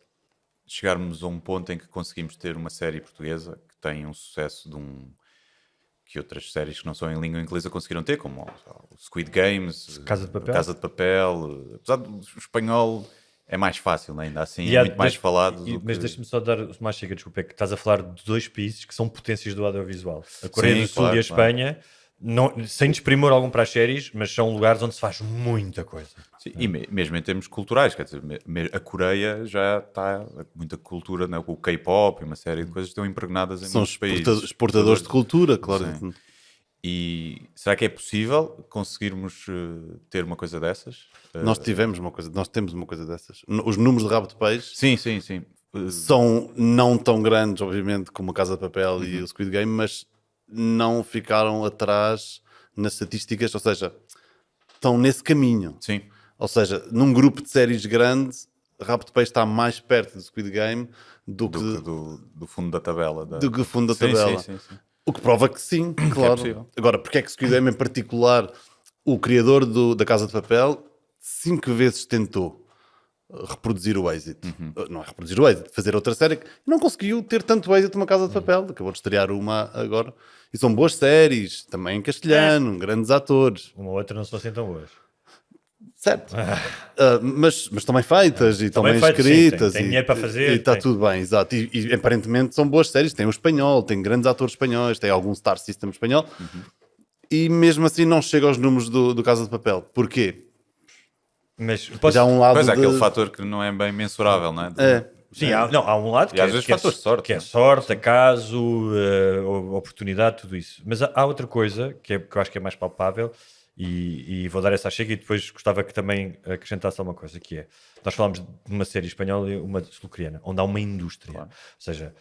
chegarmos a um ponto em que conseguimos ter uma série portuguesa que tem um sucesso que outras séries que não são em língua inglesa conseguiram ter, como o Squid Games, Casa de Papel. Casa de Papel. Apesar do espanhol é mais fácil, né? Ainda assim, é muito mais falado. Mas deixa-me só dar mais chega, desculpa, é que estás a falar de 2 países que são potências do audiovisual. A Coreia do Sul e a Espanha, não, sem desprimor algum para as séries, mas são lugares onde se faz muita coisa. Sim, e mesmo em termos culturais, quer dizer, a Coreia já está muita cultura, né? O K-pop e uma série de coisas estão impregnadas em São muitos países. exportadores de cultura, claro. Sim. E será que é possível conseguirmos ter uma coisa dessas? Nós temos uma coisa dessas. Os números de rabo de peixe Sim. são não tão grandes, obviamente, como a Casa de Papel e o Squid Game, mas não ficaram atrás nas estatísticas, ou seja, estão nesse caminho. Sim. Ou seja, num grupo de séries grande, Rabo de Peixe está mais perto do Squid Game do fundo da tabela. Do que o fundo da tabela. Sim. O que prova que sim, claro. possível. Agora, porque é que Squid Game em particular, o criador da Casa de Papel, 5 vezes tentou reproduzir o êxito. Não é reproduzir o êxito, fazer outra série que não conseguiu ter tanto êxito uma Casa de Papel. Acabou de estrear uma agora. E são boas séries, também em castelhano, grandes atores. Uma outra não são assim tão boas. Certo. Mas também feitas e também feitas, escritas. sim, tem dinheiro para fazer. E está tudo bem, exato. E aparentemente são boas séries. Tem o espanhol, tem grandes atores espanhóis, tem algum Star System espanhol. E mesmo assim não chega aos números do Casa de Papel. Porquê? Mas Já há um lado Pois é, aquele fator que não é bem mensurável, não é? Sim, há um lado que às vezes fatores de sorte, que é não é? sorte, acaso, oportunidade, tudo isso. Mas há outra coisa que eu acho que é mais palpável e vou dar essa à chega e depois gostava que também acrescentasse alguma coisa, que é, nós falamos de uma série espanhola e uma sul-coreana, onde há uma indústria, Claro. ou seja,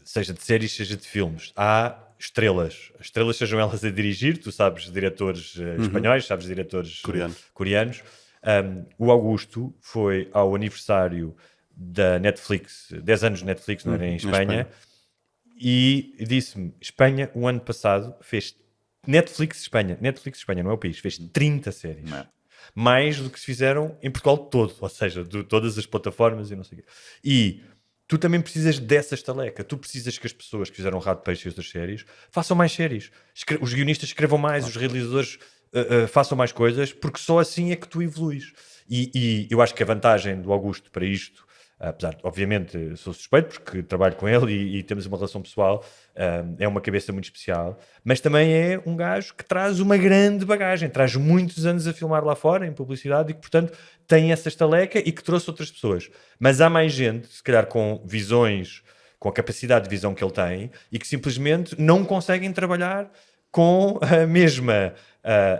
seja de séries, seja de filmes, há estrelas. As estrelas sejam elas a dirigir, tu sabes diretores espanhóis, sabes diretores coreanos. O Augusto foi ao aniversário da Netflix, 10 anos de Netflix, não era em Espanha, e disse-me, Espanha, o ano passado, fez Netflix Espanha, não é o país, fez 30 séries. Não é? Mais do que se fizeram em Portugal todo, ou seja, de todas as plataformas e não sei o quê. E tu também precisas dessa estaleca, tu precisas que as pessoas que fizeram Rato de Peixe e outras séries façam mais séries. Os guionistas escrevam mais, os realizadores façam mais coisas, porque só assim é que tu evoluís. E eu acho que a vantagem do Augusto para isto, apesar de, obviamente, sou suspeito porque trabalho com ele e temos uma relação pessoal, é uma cabeça muito especial, mas também é um gajo que traz uma grande bagagem, traz muitos anos a filmar lá fora, em publicidade, e que, portanto, tem essa estaleca e que trouxe outras pessoas. Mas há mais gente, se calhar com visões, com a capacidade de visão que ele tem, e que simplesmente não conseguem trabalhar com a mesma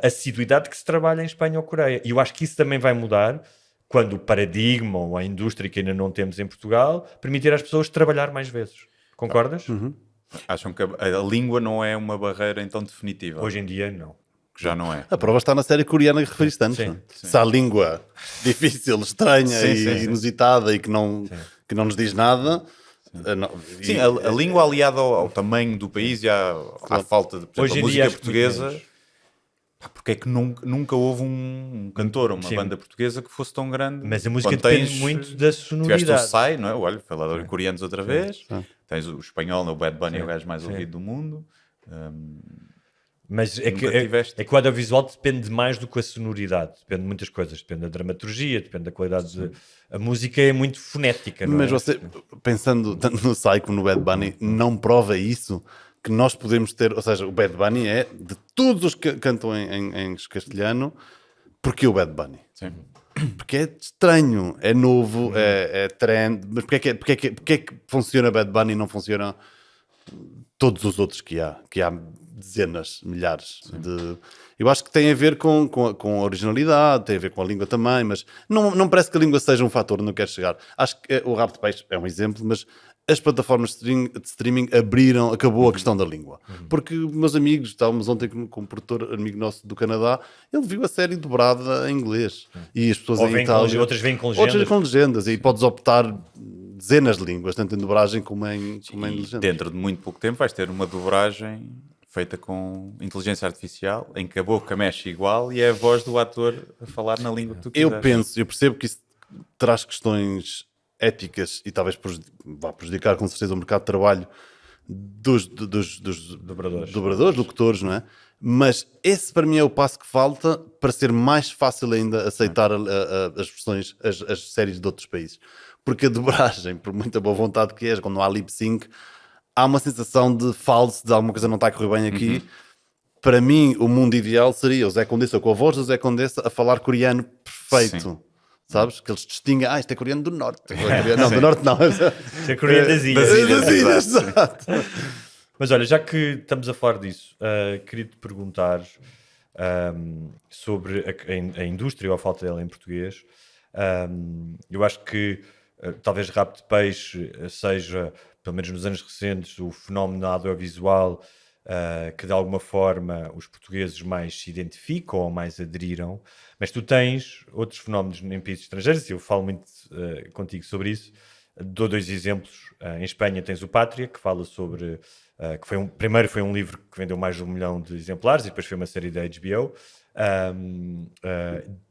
assiduidade que se trabalha em Espanha ou Coreia. E eu acho que isso também vai mudar quando o paradigma ou a indústria que ainda não temos em Portugal permitir às pessoas trabalhar mais vezes. Concordas? Acham que a língua não é uma barreira então definitiva? Hoje em dia, não. Que já não é. A prova está na série coreana que referiste tanto. Sim. Se há língua difícil, estranha Sim, e sim. inusitada e que não nos diz nada... Sim, a língua aliada ao tamanho do país e à falta de, por exemplo, Hoje em a dia música acho que muito portuguesa. menos. Porque é que nunca houve um cantor ou uma Sim. banda portuguesa que fosse tão grande? Mas a música Quando depende muito da Tiveste o sonoridade. Psy, não é? Olha, foi lá dos coreanos outra vez. Sim. Tens o espanhol, o Bad Bunny, Sim. é o gajo mais Sim. ouvido do mundo. Mas é Nunca tiveste. que o audiovisual depende mais do que a sonoridade. Depende de muitas coisas. Depende da dramaturgia, depende da qualidade. A música é muito fonética, não Mas é? você, pensando tanto no Psy como no Bad Bunny, não prova isso que nós podemos ter... Ou seja, o Bad Bunny é de todos os que cantam em castelhano, porque o Bad Bunny? Sim. Porque é estranho, é novo, é trend. Mas porque é que funciona Bad Bunny e não funciona todos os outros que há? Que há dezenas, milhares de... Eu acho que tem a ver com a originalidade, tem a ver com a língua também, mas não parece que a língua seja um fator, não quero chegar. Acho que o Rabo de Peixe é um exemplo, mas as plataformas de streaming acabou a questão da língua. Porque, meus amigos, estávamos ontem com um produtor amigo nosso do Canadá, ele viu a série dobrada em inglês. E as pessoas Ou em vêm com Itália... outras vêm com legendas. Outras com legendas. E podes optar dezenas de línguas, tanto em dobragem como em legendas. Dentro de muito pouco tempo vais ter uma dobragem feita com inteligência artificial, em que a boca mexe igual e é a voz do ator a falar na língua que tu quiseres. Eu percebo que isso traz questões éticas e talvez vá prejudicar com certeza o mercado de trabalho dos dobradores, locutores, não é? Mas esse para mim é o passo que falta para ser mais fácil ainda aceitar as versões, as séries de outros países. Porque a dobragem, por muita boa vontade que é, quando não há lip sync, há uma sensação de falso, de alguma coisa não está a correr bem aqui. Para mim, o mundo ideal seria o Zé Condessa com a voz do Zé Condessa a falar coreano perfeito. Sim. Sabes? Que eles distinguem, isto é coreano do norte. Não, do norte não. Isto é coreano das ilhas. Das ilhas, exato. Mas olha, já que estamos a falar disso, queria-te perguntar sobre a indústria ou a falta dela em português. Eu acho que talvez Rabo de Peixe seja, pelo menos nos anos recentes, o fenómeno audiovisual que de alguma forma os portugueses mais se identificam ou mais aderiram, mas tu tens outros fenómenos em países estrangeiros e eu falo muito contigo sobre isso. Dou 2 exemplos. Em Espanha tens o Pátria, que fala sobre que primeiro foi um livro que vendeu mais de 1 milhão de exemplares e depois foi uma série da HBO.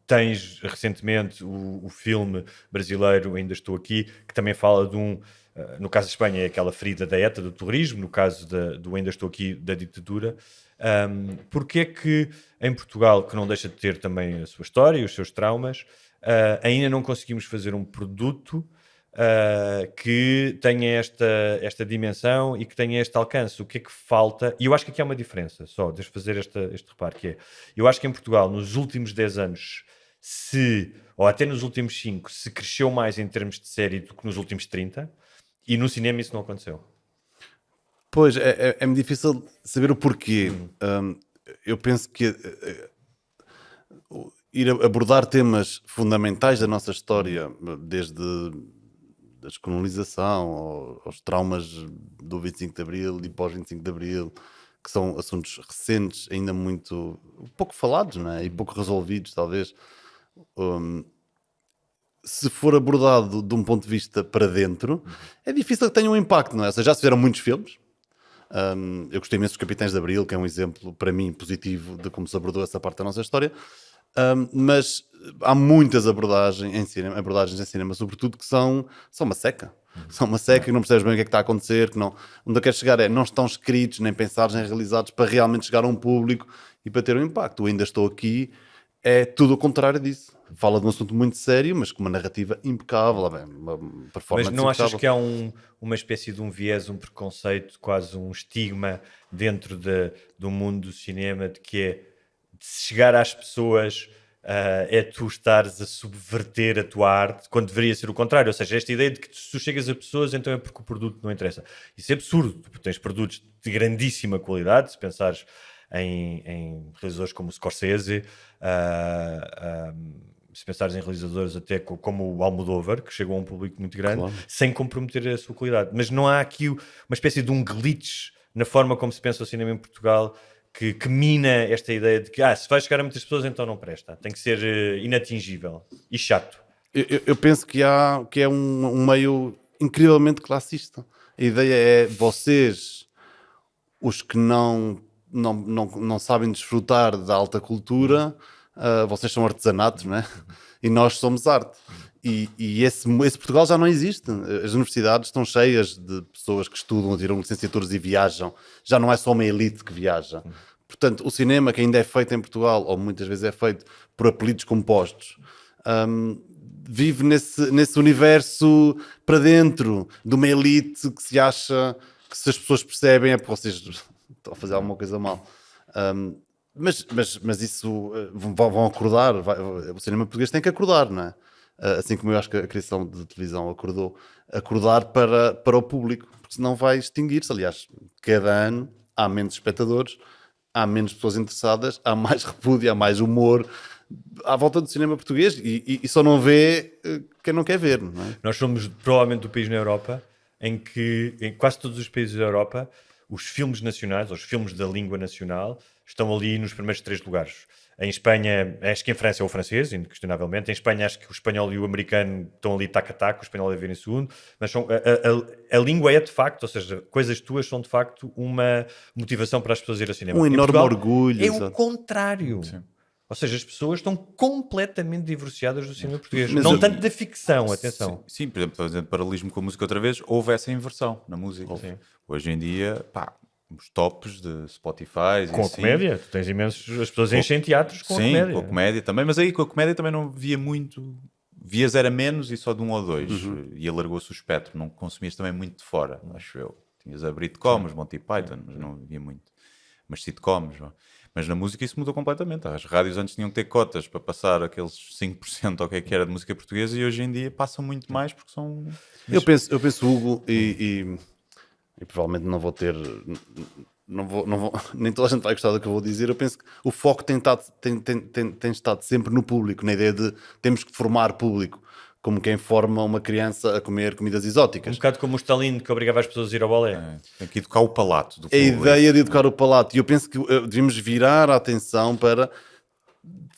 Tens recentemente o filme brasileiro Ainda Estou Aqui, que também fala de no caso de Espanha é aquela ferida da ETA, do terrorismo, no caso do Ainda Estou Aqui, da ditadura. Porque é que em Portugal, que não deixa de ter também a sua história e os seus traumas, ainda não conseguimos fazer um produto que tenha esta dimensão e que tenha este alcance? O que é que falta? E eu acho que aqui há uma diferença, deixa eu fazer este reparo, que é, eu acho que em Portugal, nos últimos 10 anos, ou até nos últimos 5, se cresceu mais em termos de série do que nos últimos 30, e no cinema isso não aconteceu. Pois, é muito difícil saber o porquê. Eu penso que ir abordar temas fundamentais da nossa história, desde a descolonização aos traumas do 25 de Abril e pós-25 de Abril, que são assuntos recentes, ainda pouco falados, não é? E pouco resolvidos, talvez. Se for abordado de um ponto de vista para dentro, é difícil que tenha um impacto, não é? Ou seja, já se fizeram muitos filmes. Eu gostei imenso dos Capitães de Abril, que é um exemplo, para mim, positivo de como se abordou essa parte da nossa história. Mas há muitas abordagens em cinema, sobretudo, que são uma seca. São uma seca e não percebes bem o que é que está a acontecer. Onde eu quero chegar não estão escritos, nem pensados, nem realizados para realmente chegar a um público e para ter um impacto. Ainda Estou Aqui é tudo o contrário disso. Fala de um assunto muito sério, mas com uma narrativa impecável, uma performance. Mas não impecável. Achas que há uma espécie de um viés, um preconceito, quase um estigma dentro do mundo do cinema, de que é de chegar às pessoas é tu estares a subverter a tua arte, quando deveria ser o contrário? Ou seja, esta ideia de que se tu chegas a pessoas, então é porque o produto não interessa. Isso é absurdo, porque tens produtos de grandíssima qualidade, se pensares em realizadores como o Scorsese, se pensares em realizadores até como o Almodóvar, que chegou a um público muito grande, claro, sem comprometer a sua qualidade. Mas não há aqui uma espécie de um glitch na forma como se pensa o cinema em Portugal que mina esta ideia de que se vai chegar a muitas pessoas, então não presta. Tem que ser inatingível e chato. Eu penso que é um meio incrivelmente classista. A ideia é vocês, os que não sabem desfrutar da alta cultura, vocês são artesanatos, não é? E nós somos arte. E esse Portugal já não existe. As universidades estão cheias de pessoas que estudam, tiram licenciaturas e viajam. Já não é só uma elite que viaja. Portanto, o cinema que ainda é feito em Portugal, ou muitas vezes é feito por apelidos compostos, vive nesse universo para dentro de uma elite que se acha que, se as pessoas percebem, é porque vocês estão a fazer alguma coisa mal. Mas isso vão acordar. O cinema português tem que acordar, não é? Assim como eu acho que a criação de televisão acordar para o público, porque senão vai extinguir-se. Aliás, cada ano há menos espectadores, há menos pessoas interessadas, há mais repúdio, há mais humor à volta do cinema português e só não vê quem não quer ver, não é? Nós somos provavelmente o país na Europa em que, em quase todos os países da Europa, os filmes nacionais, ou os filmes da língua nacional, estão ali nos primeiros 3 lugares. Em Espanha, acho que em França é o francês, inquestionavelmente. Em Espanha, acho que o espanhol e o americano estão ali tac a tac, o espanhol deve vir em segundo. Mas a língua é de facto, ou seja, coisas tuas são de facto uma motivação para as pessoas irem ao cinema. Um enorme orgulho. É o contrário. Sim. Ou seja, as pessoas estão completamente divorciadas do cinema português. Mas Não eu- tanto da ficção, atenção. Sim, por exemplo, fazendo paralelismo com a música outra vez, houve essa inversão na música. Sim. Hoje em dia, pá, os tops de Spotify Com e a assim, comédia, tu tens imensos... As pessoas enchem teatros com a sim, comédia. com a comédia também, mas aí com a comédia também não via muito. Vias era menos e só de um ou dois. E alargou-se o espectro. Não consumias também muito de fora, acho eu. Tinhas a Britcoms, Monty Python, mas não via muito. Mas sitcoms, vá. Mas na música isso mudou completamente. As rádios antes tinham que ter cotas para passar aqueles 5% ou o que era de música portuguesa e hoje em dia passam muito mais porque são... Eu penso, Hugo, e provavelmente não vou ter. Não vou, nem toda a gente vai gostar do que eu vou dizer. Eu penso que o foco tem estado sempre no público, na ideia de temos que formar público, como quem forma uma criança a comer comidas Um exóticas. bocado como o Stalin que obrigava as pessoas a ir ao balé. Tem que educar o palato do A público. ideia de educar o palato. E eu penso que devíamos virar a atenção para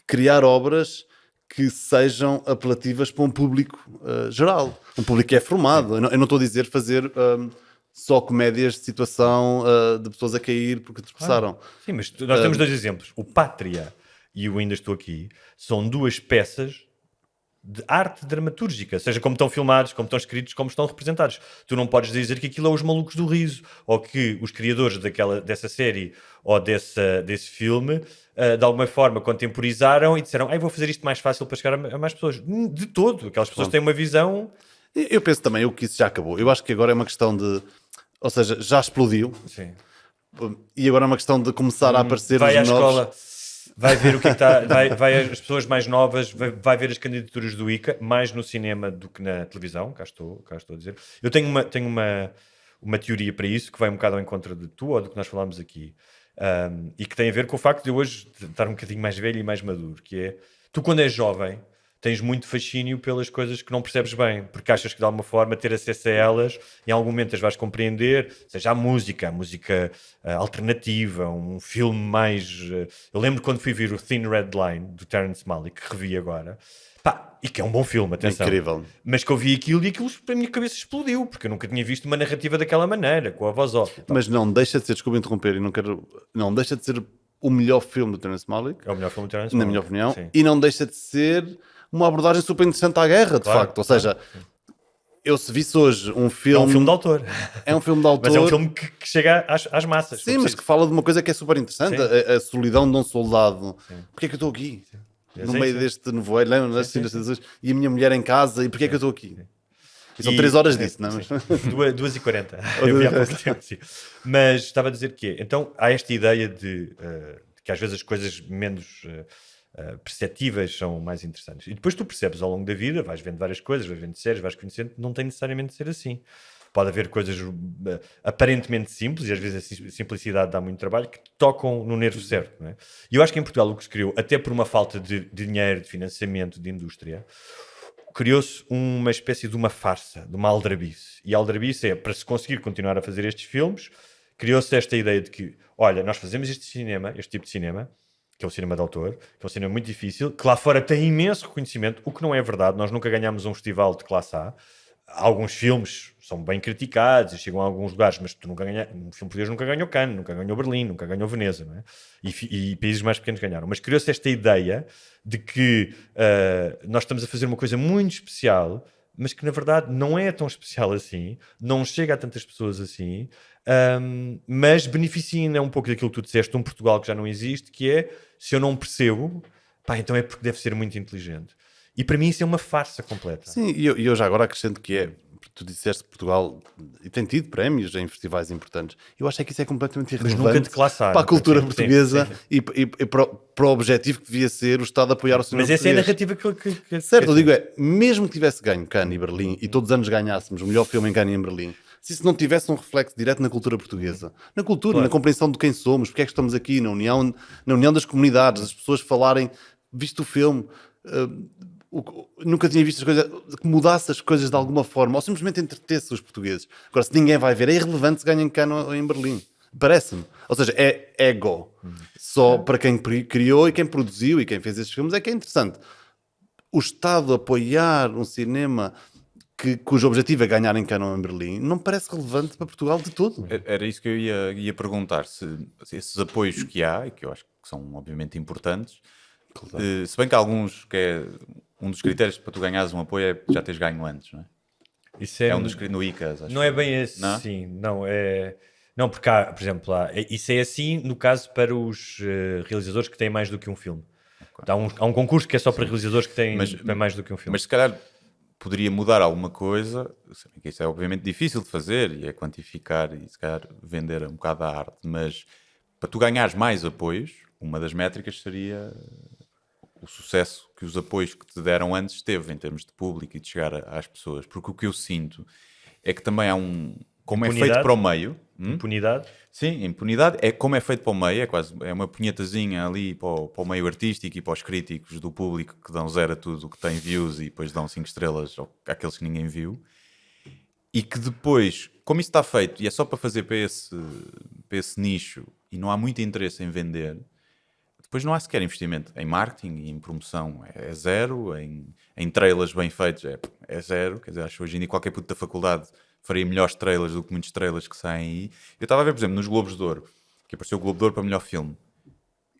criar obras que sejam apelativas para um público geral. Um público que é formado. Eu não estou a dizer fazer só comédias de situação de pessoas a cair porque tropeçaram. Sim, mas nós temos dois exemplos. O Pátria e o Ainda Estou Aqui são duas peças de arte dramatúrgica, seja como estão filmados, como estão escritos, como estão representados. Tu não podes dizer que aquilo é Os Malucos do Riso, ou que os criadores dessa série ou desse filme, de alguma forma, contemporizaram e disseram, vou fazer isto mais fácil para chegar a mais pessoas. De todo. Aquelas pessoas têm uma visão... Eu penso também que isso já acabou. Eu acho que agora é uma questão de... Ou seja, já explodiu. Sim. E agora é uma questão de começar a aparecer Vai à os novos... escola, vai ver o que está, vai as pessoas mais novas, vai ver as candidaturas do ICA, mais no cinema do que na televisão, cá estou a dizer. Eu tenho uma teoria para isso, que vai um bocado ao encontro de tu ou do que nós falámos aqui, e que tem a ver com o facto de hoje estar um bocadinho mais velho e mais maduro, que é, tu quando és jovem, tens muito fascínio pelas coisas que não percebes bem, porque achas que de alguma forma ter acesso a elas, em algum momento as vais compreender, seja a música alternativa, um filme mais... Eu lembro quando fui ver o Thin Red Line, do Terrence Malick, que revi agora, e que é um bom filme, atenção. Incrível. Mas que eu vi aquilo e aquilo para a minha cabeça explodiu, porque eu nunca tinha visto uma narrativa daquela maneira, com a voz off. Mas não deixa de ser, desculpa interromper, não deixa de ser o melhor filme do Terrence Malick, É o melhor filme do Terrence na Malick. minha opinião, Sim. e não deixa de ser uma abordagem super interessante à guerra, de Claro, facto. Ou seja, eu se visse hoje um filme... É um filme de autor. É um filme de autor... Mas é um filme que chega às massas. Sim, mas que fala de uma coisa que é super interessante, a solidão de um soldado. Porquê é que eu estou aqui? No Sim, meio sim. deste nevoeiro, lembra das situações, e a minha mulher em casa, e porquê é que eu estou aqui? E são E- 3 horas disso, não é? Sim. 2h40. Eu vi há pouco tempo, sim. Mas estava a dizer que então há esta ideia de que às vezes as coisas menos perceptíveis são mais interessantes. E depois tu percebes ao longo da vida, vais vendo várias coisas, vais vendo séries, vais conhecendo, não tem necessariamente de ser assim. Pode haver coisas aparentemente simples, e às vezes a simplicidade dá muito trabalho, que tocam no nervo certo. Não é? E eu acho que em Portugal o que se criou, até por uma falta de dinheiro, de financiamento, de indústria, criou-se uma espécie de uma farsa, de uma aldrabice. E a aldrabice é, para se conseguir continuar a fazer estes filmes, criou-se esta ideia de que, olha, nós fazemos este tipo de cinema, que é o cinema de autor, que é um cinema muito difícil, que lá fora tem imenso reconhecimento, o que não é verdade. Nós nunca ganhámos um festival de classe A. Alguns filmes são bem criticados e chegam a alguns lugares, mas tu nunca ganha, um filme português nunca ganhou Cannes, nunca ganhou Berlim, nunca ganhou Veneza, não é? E países mais pequenos ganharam. Mas criou-se esta ideia de que nós estamos a fazer uma coisa muito especial, mas que na verdade não é tão especial assim, não chega a tantas pessoas assim, mas beneficia ainda um pouco daquilo que tu disseste, um Portugal que já não existe, que é, se eu não percebo, então é porque deve ser muito inteligente. E para mim isso é uma farsa completa. Sim, e eu já agora acrescento que é, tu disseste que Portugal e tem tido prémios em festivais importantes. Eu acho que isso é completamente Mas irrelevante nunca de classe A, para a cultura sim, portuguesa sim. e para o objetivo que devia ser o Estado apoiar o cinema Mas essa é a português. narrativa que Certo, eu digo mesmo que tivesse ganho Cannes e Berlim, e todos os anos ganhássemos o melhor filme em Cannes e em Berlim, se isso não tivesse um reflexo direto na cultura portuguesa, na cultura, Claro. na compreensão de quem somos, porque é que estamos aqui, na união das comunidades, as pessoas falarem, visto o filme, nunca tinha visto as coisas, que mudasse as coisas de alguma forma, ou simplesmente entretesse os portugueses. Agora, se ninguém vai ver, é irrelevante se ganham em Cannes ou em Berlim. Parece-me. Ou seja, é ego. Só para quem criou e quem produziu e quem fez esses filmes é que é interessante. O Estado apoiar um cinema cujo objetivo é ganhar em Cannes ou em Berlim não parece relevante para Portugal de todo. Era isso que eu ia perguntar, se esses apoios que há, e que eu acho que são obviamente importantes, Claro. Se bem que há alguns que é um dos critérios para tu ganhares um apoio é já teres ganho antes, não é? Isso É um dos no ICAS, acho. Não é bem assim, não é. Não, porque há, por exemplo, isso é assim no caso para os realizadores que têm mais do que um filme. Há um concurso que é só para realizadores que têm mais do que um filme. Mas se calhar poderia mudar alguma coisa, que isso é obviamente difícil de fazer e é quantificar e se calhar vender um bocado a arte, mas para tu ganhares mais apoios, uma das métricas seria o sucesso que os apoios que te deram antes teve em termos de público e de chegar às pessoas, porque o que eu sinto é que também há como impunidade? É feito para o meio. Impunidade? Sim, impunidade é como é feito para o meio, é uma punhetazinha ali para o meio artístico e para os críticos do público que dão 0 a tudo o que tem views e depois dão 5 estrelas àqueles que ninguém viu. E que depois, como isso está feito e é só para fazer para esse nicho e não há muito interesse em vender, depois não há sequer investimento em marketing e em promoção, é zero, em trailers bem feitos é zero. Quer dizer, acho que hoje em dia qualquer puto da faculdade faria melhores trailers do que muitos trailers que saem aí. Eu estava a ver, por exemplo, nos Globos de Ouro, que apareceu o Globo de Ouro para melhor filme.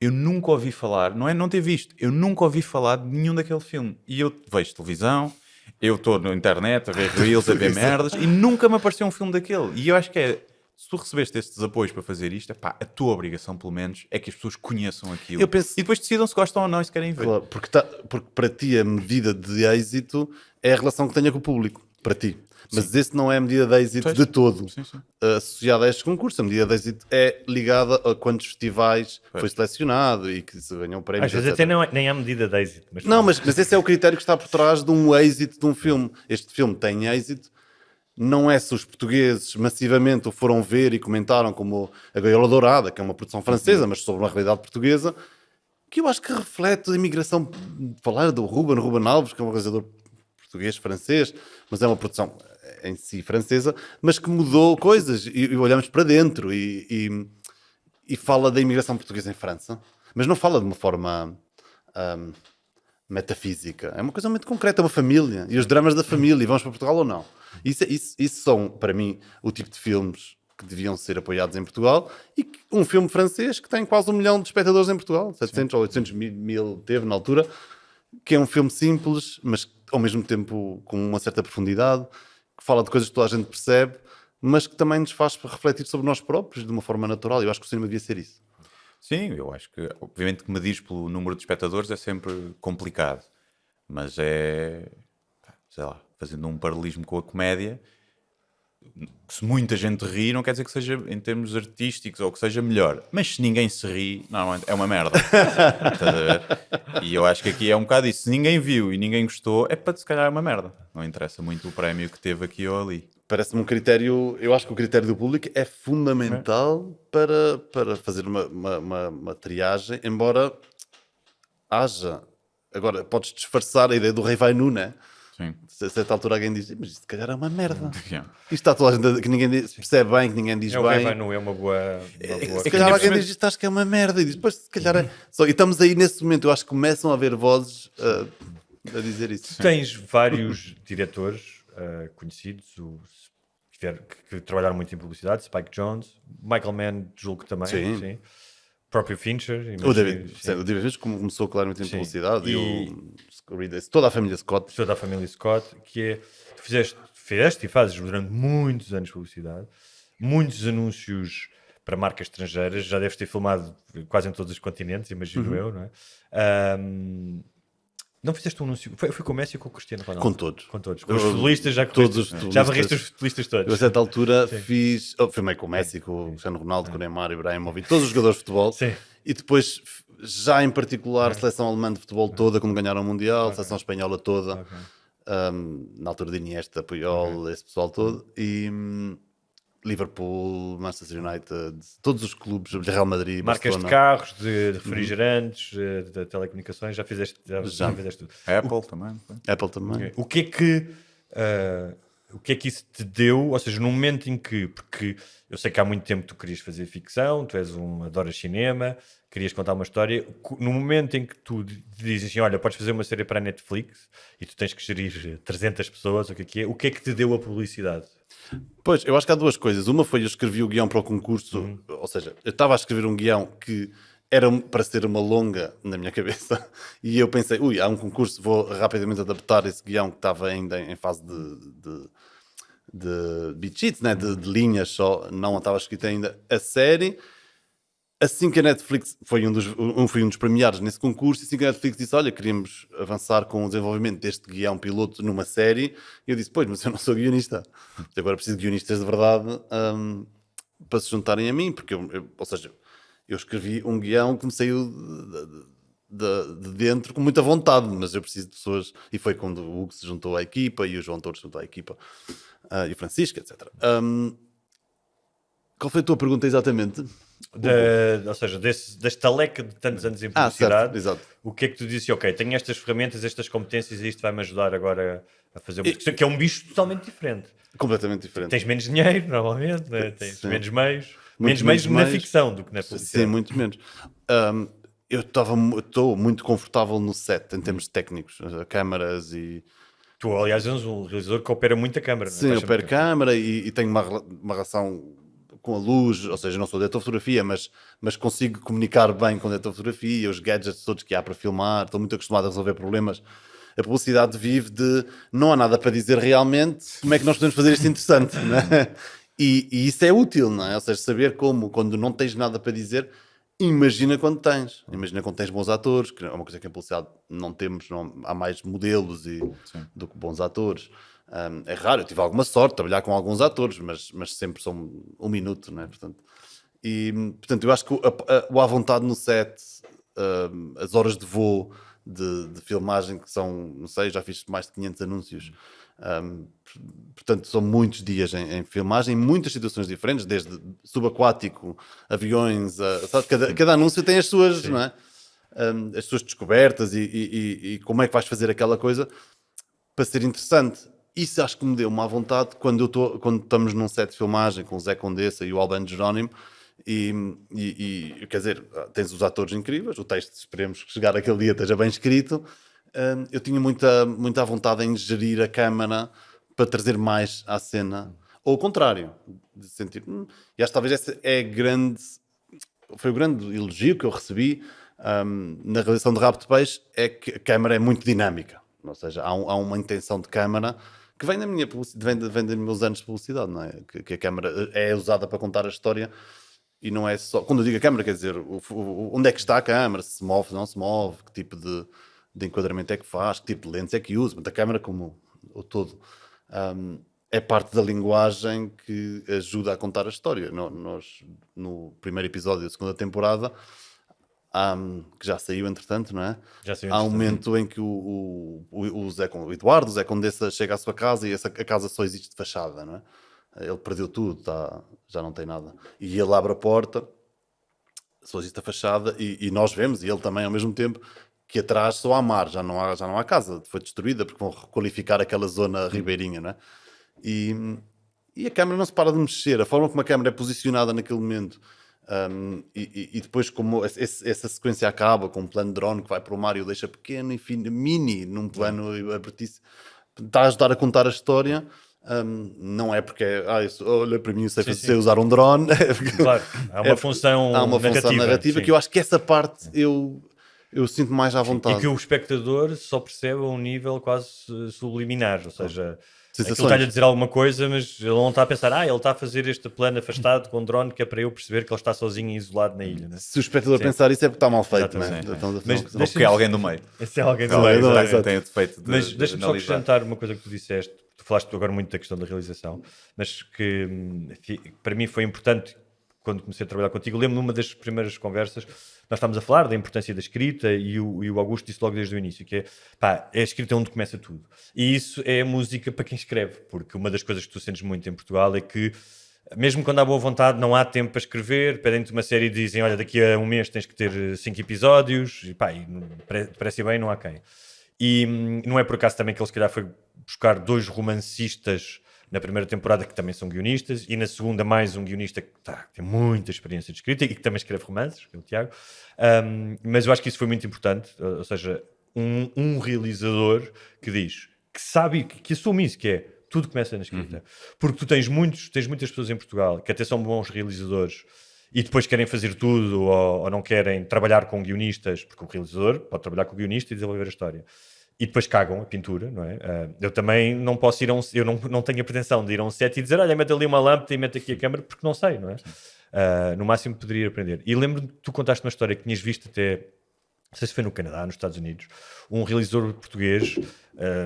Eu nunca ouvi falar, não é não ter visto, eu nunca ouvi falar de nenhum daquele filme. E eu vejo televisão, eu estou na internet a ver reels, a ver merdas, e nunca me apareceu um filme daquele. E eu acho que se tu recebeste estes apoios para fazer isto, a tua obrigação, pelo menos, é que as pessoas conheçam aquilo. Eu penso... E depois decidam se gostam ou não e se querem ver. Claro, porque para ti a medida de êxito é a relação que tenha com o público, para ti. Mas esse não é a medida de êxito de todo. Sim. Associada a estes concursos, a medida de êxito é ligada a quantos festivais foi selecionado e que se ganhou prémios. Às vezes etc. até nem há medida de êxito. Mas esse é o critério que está por trás de um êxito de um filme. Este filme tem êxito, não é se os portugueses massivamente o foram ver e comentaram, como A Gaiola Dourada, que é uma produção francesa, mas sobre uma realidade portuguesa, que eu acho que reflete a imigração. Falar do Ruben Alves, que é um realizador português-francês, mas é uma produção em si francesa, mas que mudou coisas e olhamos para dentro e fala da imigração portuguesa em França, mas não fala de uma forma metafísica, é uma coisa muito concreta, é uma família e os dramas da família, e vamos para Portugal ou não. Isso são, para mim, o tipo de filmes que deviam ser apoiados em Portugal, e um filme francês que tem quase 1 milhão de espectadores em Portugal, 700 ou 800 mil teve na altura, que é um filme simples, mas ao mesmo tempo com uma certa profundidade, que fala de coisas que toda a gente percebe, mas que também nos faz refletir sobre nós próprios de uma forma natural. Eu acho que o cinema devia ser isso. Sim, eu acho que, obviamente, que medir pelo número de espectadores é sempre complicado, mas sei lá, fazendo um paralelismo com a comédia, se muita gente ri, não quer dizer que seja em termos artísticos ou que seja melhor, mas se ninguém se ri, normalmente é uma merda. Estás a ver? E eu acho que aqui é um bocado isso. Se ninguém viu e ninguém gostou, se calhar é uma merda. Não interessa muito o prémio que teve aqui ou ali. Parece-me um critério, eu acho que o critério do público é fundamental para fazer uma triagem, embora haja. Agora, podes disfarçar a ideia do rei vai nu, né? Sim. A certa altura alguém diz, mas isto se calhar é uma merda. Yeah. Isto está toda a gente que ninguém percebe bem, que ninguém diz o bem. rei vai nu, é uma boa Se calhar alguém diz, isto acho que é uma merda. E diz, pois se calhar é. E estamos aí nesse momento, eu acho que começam a haver vozes a dizer isso. Tens vários diretores conhecidos que trabalharam muito em publicidade, Spike Jonze, Michael Mann, julgo que também. Sim. O próprio Fincher. O David Fincher começou claramente em publicidade e toda a família Scott. Toda a família Scott, que é... Tu fizeste e fazes durante muitos anos publicidade, muitos anúncios para marcas estrangeiras, já deves ter filmado quase em todos os continentes, imagino eu, não é? Não fizeste um anúncio? Foi com o Messi ou com o Cristiano Ronaldo? Com todos. Com todos. Com os futebolistas já varreste os futebolistas todos. Eu a certa altura filmei com o Messi, com o Cristiano Ronaldo, com o Neymar, Ibrahimovic, todos os jogadores de futebol. Sim. E depois, já em particular, a seleção alemã de futebol toda, quando ganharam o Mundial, a seleção espanhola toda, na altura de Iniesta, Puyol, esse pessoal todo, e Liverpool, Manchester United, todos os clubes, Real Madrid, marcas Barcelona. De carros, de refrigerantes, de telecomunicações, já fizeste tudo. Apple também. Apple também. Okay. O que é que isso te deu? Ou seja, no momento em que, porque eu sei que há muito tempo tu querias fazer ficção, tu adoras cinema, querias contar uma história, no momento em que tu dizes assim, olha, podes fazer uma série para a Netflix e tu tens que gerir 300 pessoas, o que é que te deu a publicidade? Pois, eu acho que há duas coisas. Uma foi eu escrevi o guião para o concurso, ou seja, eu estava a escrever um guião que era para ser uma longa na minha cabeça, e eu pensei, há um concurso, vou rapidamente adaptar esse guião que estava ainda em fase de beat sheets, né? de linhas só, não estava escrito ainda a série. Assim que a Netflix foi um dos premiados nesse concurso, assim que a Netflix disse, olha, queríamos avançar com o desenvolvimento deste guião piloto numa série, eu disse, pois, mas eu não sou guionista, agora preciso de guionistas de verdade para se juntarem a mim, porque ou seja, eu escrevi um guião que me saiu de dentro com muita vontade, mas eu preciso de pessoas, e foi quando o Hugo se juntou à equipa e o João Torres se juntou à equipa, e o Francisco, etc. Qual foi a tua pergunta exatamente? Ou seja, da estaleca de tantos anos em publicidade, certo, o que é que tu disse? Ok, tenho estas ferramentas, estas competências e isto vai-me ajudar agora a fazer uma... que é um bicho totalmente diferente. Completamente diferente. Tens menos dinheiro, normalmente, né? Tens Sim. menos meios. Menos Menos na meios. ficção do que na publicidade. Sim, muito menos. Eu estou muito confortável no set, em termos técnicos, câmaras e... Tu, aliás, és um realizador que opera muito a câmara. Sim, eu opero câmara e tenho uma relação com a luz, ou seja, não sou diretor de fotografia, mas consigo comunicar bem com o diretor de fotografia, os gadgets todos que há para filmar, estou muito acostumado a resolver problemas. A publicidade vive de não há nada para dizer realmente, como é que nós podemos fazer isto interessante, não é? E isso é útil, não é? Ou seja, saber como, quando não tens nada para dizer, imagina quando tens. Imagina quando tens bons atores, que é uma coisa que em publicidade não temos, há mais modelos do que bons atores. É raro, eu tive alguma sorte de trabalhar com alguns atores, mas sempre são um minuto, não é? Portanto, eu acho que o à vontade no set, as horas de voo de filmagem, que são, não sei, já fiz mais de 500 anúncios. Portanto, são muitos dias em filmagem, muitas situações diferentes, desde subaquático, aviões, sabe? Cada anúncio tem as suas, não é? As suas descobertas e como é que vais fazer aquela coisa para ser interessante. Isso acho que me deu uma vontade quando estamos num set de filmagem com o Zé Condessa e o Albano Jerónimo e quer dizer, tens os atores incríveis, o texto esperemos que chegar aquele dia esteja bem escrito. Eu tinha muita vontade em gerir a câmara para trazer mais à cena, ou o contrário, de sentir, e acho que talvez esse foi o grande elogio que eu recebi na realização de Rabo de Peixe, é que a câmara é muito dinâmica, ou seja, há uma intenção de câmara que vem vem dos meus anos de publicidade, não é? Que a câmara é usada para contar a história e não é só... Quando eu digo a câmara, quer dizer, onde é que está a câmara, se move, não se move, que tipo de enquadramento é que faz, que tipo de lentes é que usa, mas a câmara como o todo é parte da linguagem que ajuda a contar a história. Nós, no primeiro episódio da segunda temporada, que já saiu entretanto, não é? Há um momento em que o Eduardo, o Zé Condessa, chega à sua casa e a casa só existe de fachada, não é? Ele perdeu tudo, já não tem nada. E ele abre a porta, só existe a fachada, e nós vemos, e ele também ao mesmo tempo, que atrás só há mar, já não há casa, foi destruída porque vão requalificar aquela zona ribeirinha, não é? E a câmera não se para de mexer, a forma como a câmera é posicionada naquele momento, e depois como essa sequência acaba com um plano de drone que vai para o mar e o deixa pequeno, enfim, mini, num plano está a ajudar a contar a história. Não é porque olha para mim, sei usar um drone. Claro, há uma função narrativa que eu acho que essa parte eu sinto mais à vontade. E que o espectador só percebe a um nível quase subliminar, ou seja, ele está-lhe a dizer alguma coisa, mas ele não está a pensar, ele está a fazer este plano afastado com um drone que é para eu perceber que ele está sozinho e isolado na ilha. Né? Se o espectador pensar isso é porque está mal feito, não é? Mas ou porque é alguém do meio. Esse é alguém do meio, tem o defeito de Mas deixa-me só acrescentar uma coisa que tu disseste. Tu falaste agora muito da questão da realização, mas que para mim foi importante quando comecei a trabalhar contigo. Lembro-me numa das primeiras conversas, nós estávamos a falar da importância da escrita e o Augusto disse logo desde o início que a escrita é onde começa tudo. E isso é a música para quem escreve, porque uma das coisas que tu sentes muito em Portugal é que mesmo quando há boa vontade não há tempo para escrever, pedem-te uma série e dizem, olha, daqui a um mês tens que ter 5 episódios, e parece bem, não há quem. E não é por acaso também que ele se calhar foi buscar 2 romancistas na primeira temporada que também são guionistas e na segunda mais um guionista que tem muita experiência de escrita e que também escreve romances, que é o Tiago. Mas eu acho que isso foi muito importante, ou seja, um realizador que diz, que sabe, que assume isso, que é tudo começa na escrita. Porque tu tens muitas pessoas em Portugal que até são bons realizadores e depois querem fazer tudo ou não querem trabalhar com guionistas, porque o realizador pode trabalhar com o guionista e desenvolver a história. E depois cagam a pintura, não é? Eu também não posso ir a eu não tenho a pretensão de ir a um set e dizer, olha, mete ali uma lâmpada e mete aqui a câmera, porque não sei, não é? No máximo poderia aprender. E lembro-me que tu contaste uma história que tinhas visto até, não sei se foi no Canadá, nos Estados Unidos, um realizador português,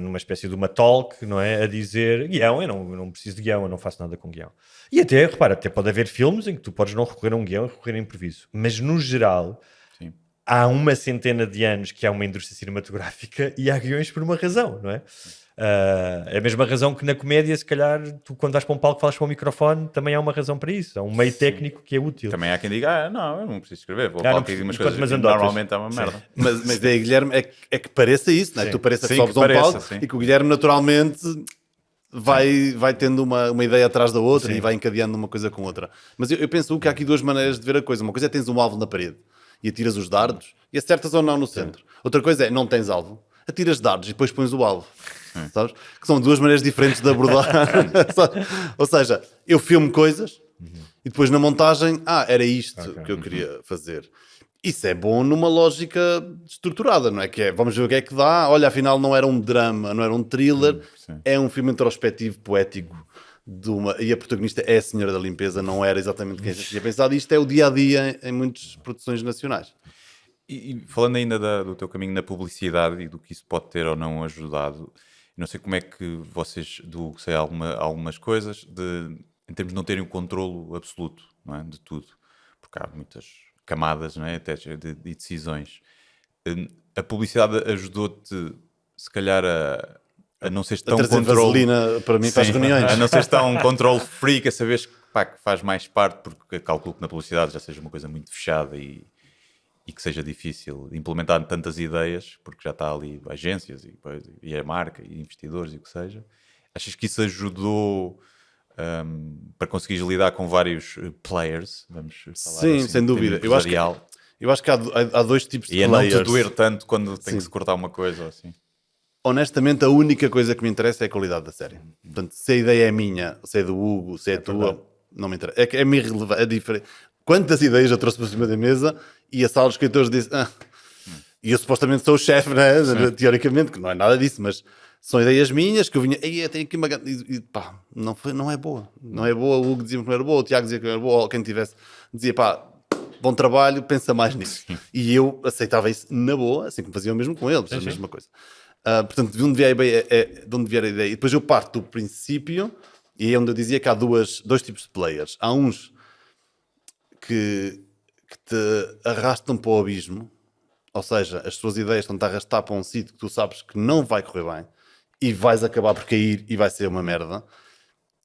numa espécie de uma talk, não é? A dizer, guião, eu não preciso de guião, eu não faço nada com guião. E até, repara, até pode haver filmes em que tu podes não recorrer a um guião e recorrer a improviso. Mas, no geral, há uma centena de anos que há uma indústria cinematográfica e há guiões por uma razão, não é? É a mesma razão que na comédia, se calhar, tu quando vais para um palco falas para um microfone, também há uma razão para isso. Há um meio técnico que é útil. Também há quem diga, não, eu não preciso escrever, vou ao palco e dizer umas coisas que anedotas. normalmente é uma merda. Mas daí, Guilherme, é que pareça isso, não é? Tu pareça que sobes a um palco e que o Guilherme naturalmente vai tendo uma ideia atrás da outra e vai encadeando uma coisa com outra. Mas eu penso que há aqui duas maneiras de ver a coisa. Uma coisa é tens um alvo na parede e atiras os dardos e acertas ou não no centro. Outra coisa é, não tens alvo, atiras dardos e depois pões o alvo. Sabes? Que são duas maneiras diferentes de abordar. Ou seja, eu filmo coisas e depois na montagem, era isto que eu queria fazer. Isso é bom numa lógica estruturada, não é? Que é, vamos ver o que é que dá. Olha, afinal não era um drama, não era um thriller, é um filme introspectivo, poético. E a protagonista é a senhora da limpeza, não era exatamente quem a gente tinha pensado. Isto é o dia-a-dia em muitas produções nacionais. E falando ainda do teu caminho na publicidade e do que isso pode ter ou não ajudado, não sei como é que vocês, sei algumas coisas, em termos de não terem o controlo absoluto, não é? De tudo, porque há muitas camadas, não é? Até de decisões. A publicidade ajudou-te, se calhar, a não seres tão controle para mim, para as reuniões. A não seres tão controle freak, a saberes que faz mais parte, porque calculo que na publicidade já seja uma coisa muito fechada e que seja difícil implementar tantas ideias, porque já está ali agências e a marca e investidores e o que seja. Achas que isso ajudou para conseguires lidar com vários players? Vamos falar Sim, assim, sem dúvida. Eu acho que há dois tipos de players. E a não te doer tanto quando tem que se cortar uma coisa ou assim. Honestamente, a única coisa que me interessa é a qualidade da série. Portanto, se a ideia é minha, se é do Hugo, se é tua, não me interessa. É-me irrelevante. É diferente. Quantas ideias eu trouxe para cima da mesa e a sala de escritores disse... E eu supostamente sou o chefe, né? Teoricamente, que não é nada disso, mas são ideias minhas que eu vinha... Eu tenho aqui uma... E pá, não é boa. Não é boa. O Hugo dizia que não era boa, o Tiago dizia que não era boa, ou quem tivesse... Dizia, pá, bom trabalho, pensa mais nisso. E eu aceitava isso na boa, assim como fazia o mesmo com eles, a mesma coisa. Portanto, de onde vier a ideia. E depois eu parto do princípio, e é onde eu dizia que há dois tipos de players. Há uns que te arrastam para o abismo, ou seja, as tuas ideias estão-te a arrastar para um sítio que tu sabes que não vai correr bem e vais acabar por cair e vai ser uma merda.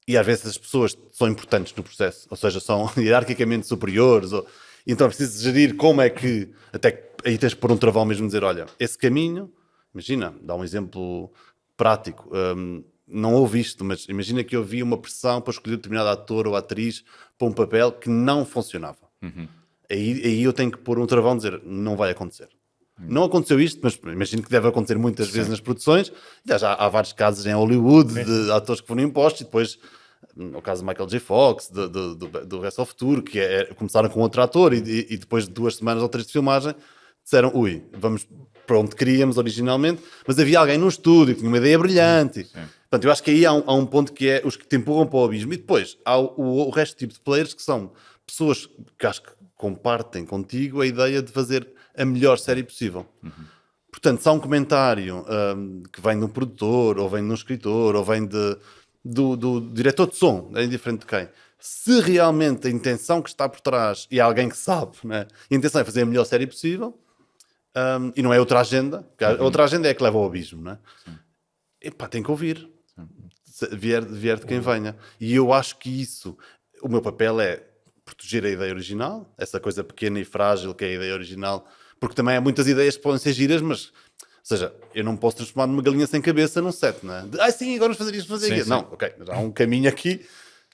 E às vezes as pessoas são importantes no processo, ou seja, são hierarquicamente superiores, então é preciso gerir como é que, até aí tens que pôr um travão mesmo, dizer, olha, esse caminho, imagina, dá um exemplo prático, não houve isto, mas imagina que eu vi uma pressão para escolher determinado ator ou atriz para um papel que não funcionava. Aí eu tenho que pôr um travão e dizer, não vai acontecer. Não aconteceu isto, mas imagino que deve acontecer muitas vezes nas produções. Já há vários casos em Hollywood de atores que foram impostos e depois, no caso de Michael J. Fox, do Rest of Tour, que começaram com outro ator e depois de 2 semanas ou 3 de filmagem disseram, vamos para onde queríamos originalmente, mas havia alguém no estúdio que tinha uma ideia brilhante. Portanto, eu acho que aí há um ponto que é os que te empurram para o abismo. E depois há o resto tipo de players que são pessoas que acho que compartem contigo a ideia de fazer a melhor série possível. Portanto, se há um comentário que vem de um produtor, ou vem de um escritor, ou vem do diretor de som, é indiferente de quem, se realmente a intenção que está por trás e há alguém que sabe, né? A intenção é fazer a melhor série possível, e não é outra agenda, a outra agenda é a que leva ao abismo, né? Epá, tem que ouvir. Vier de quem venha. E eu acho que isso, o meu papel é proteger a ideia original, essa coisa pequena e frágil que é a ideia original, porque também há muitas ideias que podem ser giras, mas, ou seja, eu não posso transformar numa galinha sem cabeça num set, não é? Sim, agora vamos fazer isto, fazer aquilo. Não, ok, mas há um caminho aqui,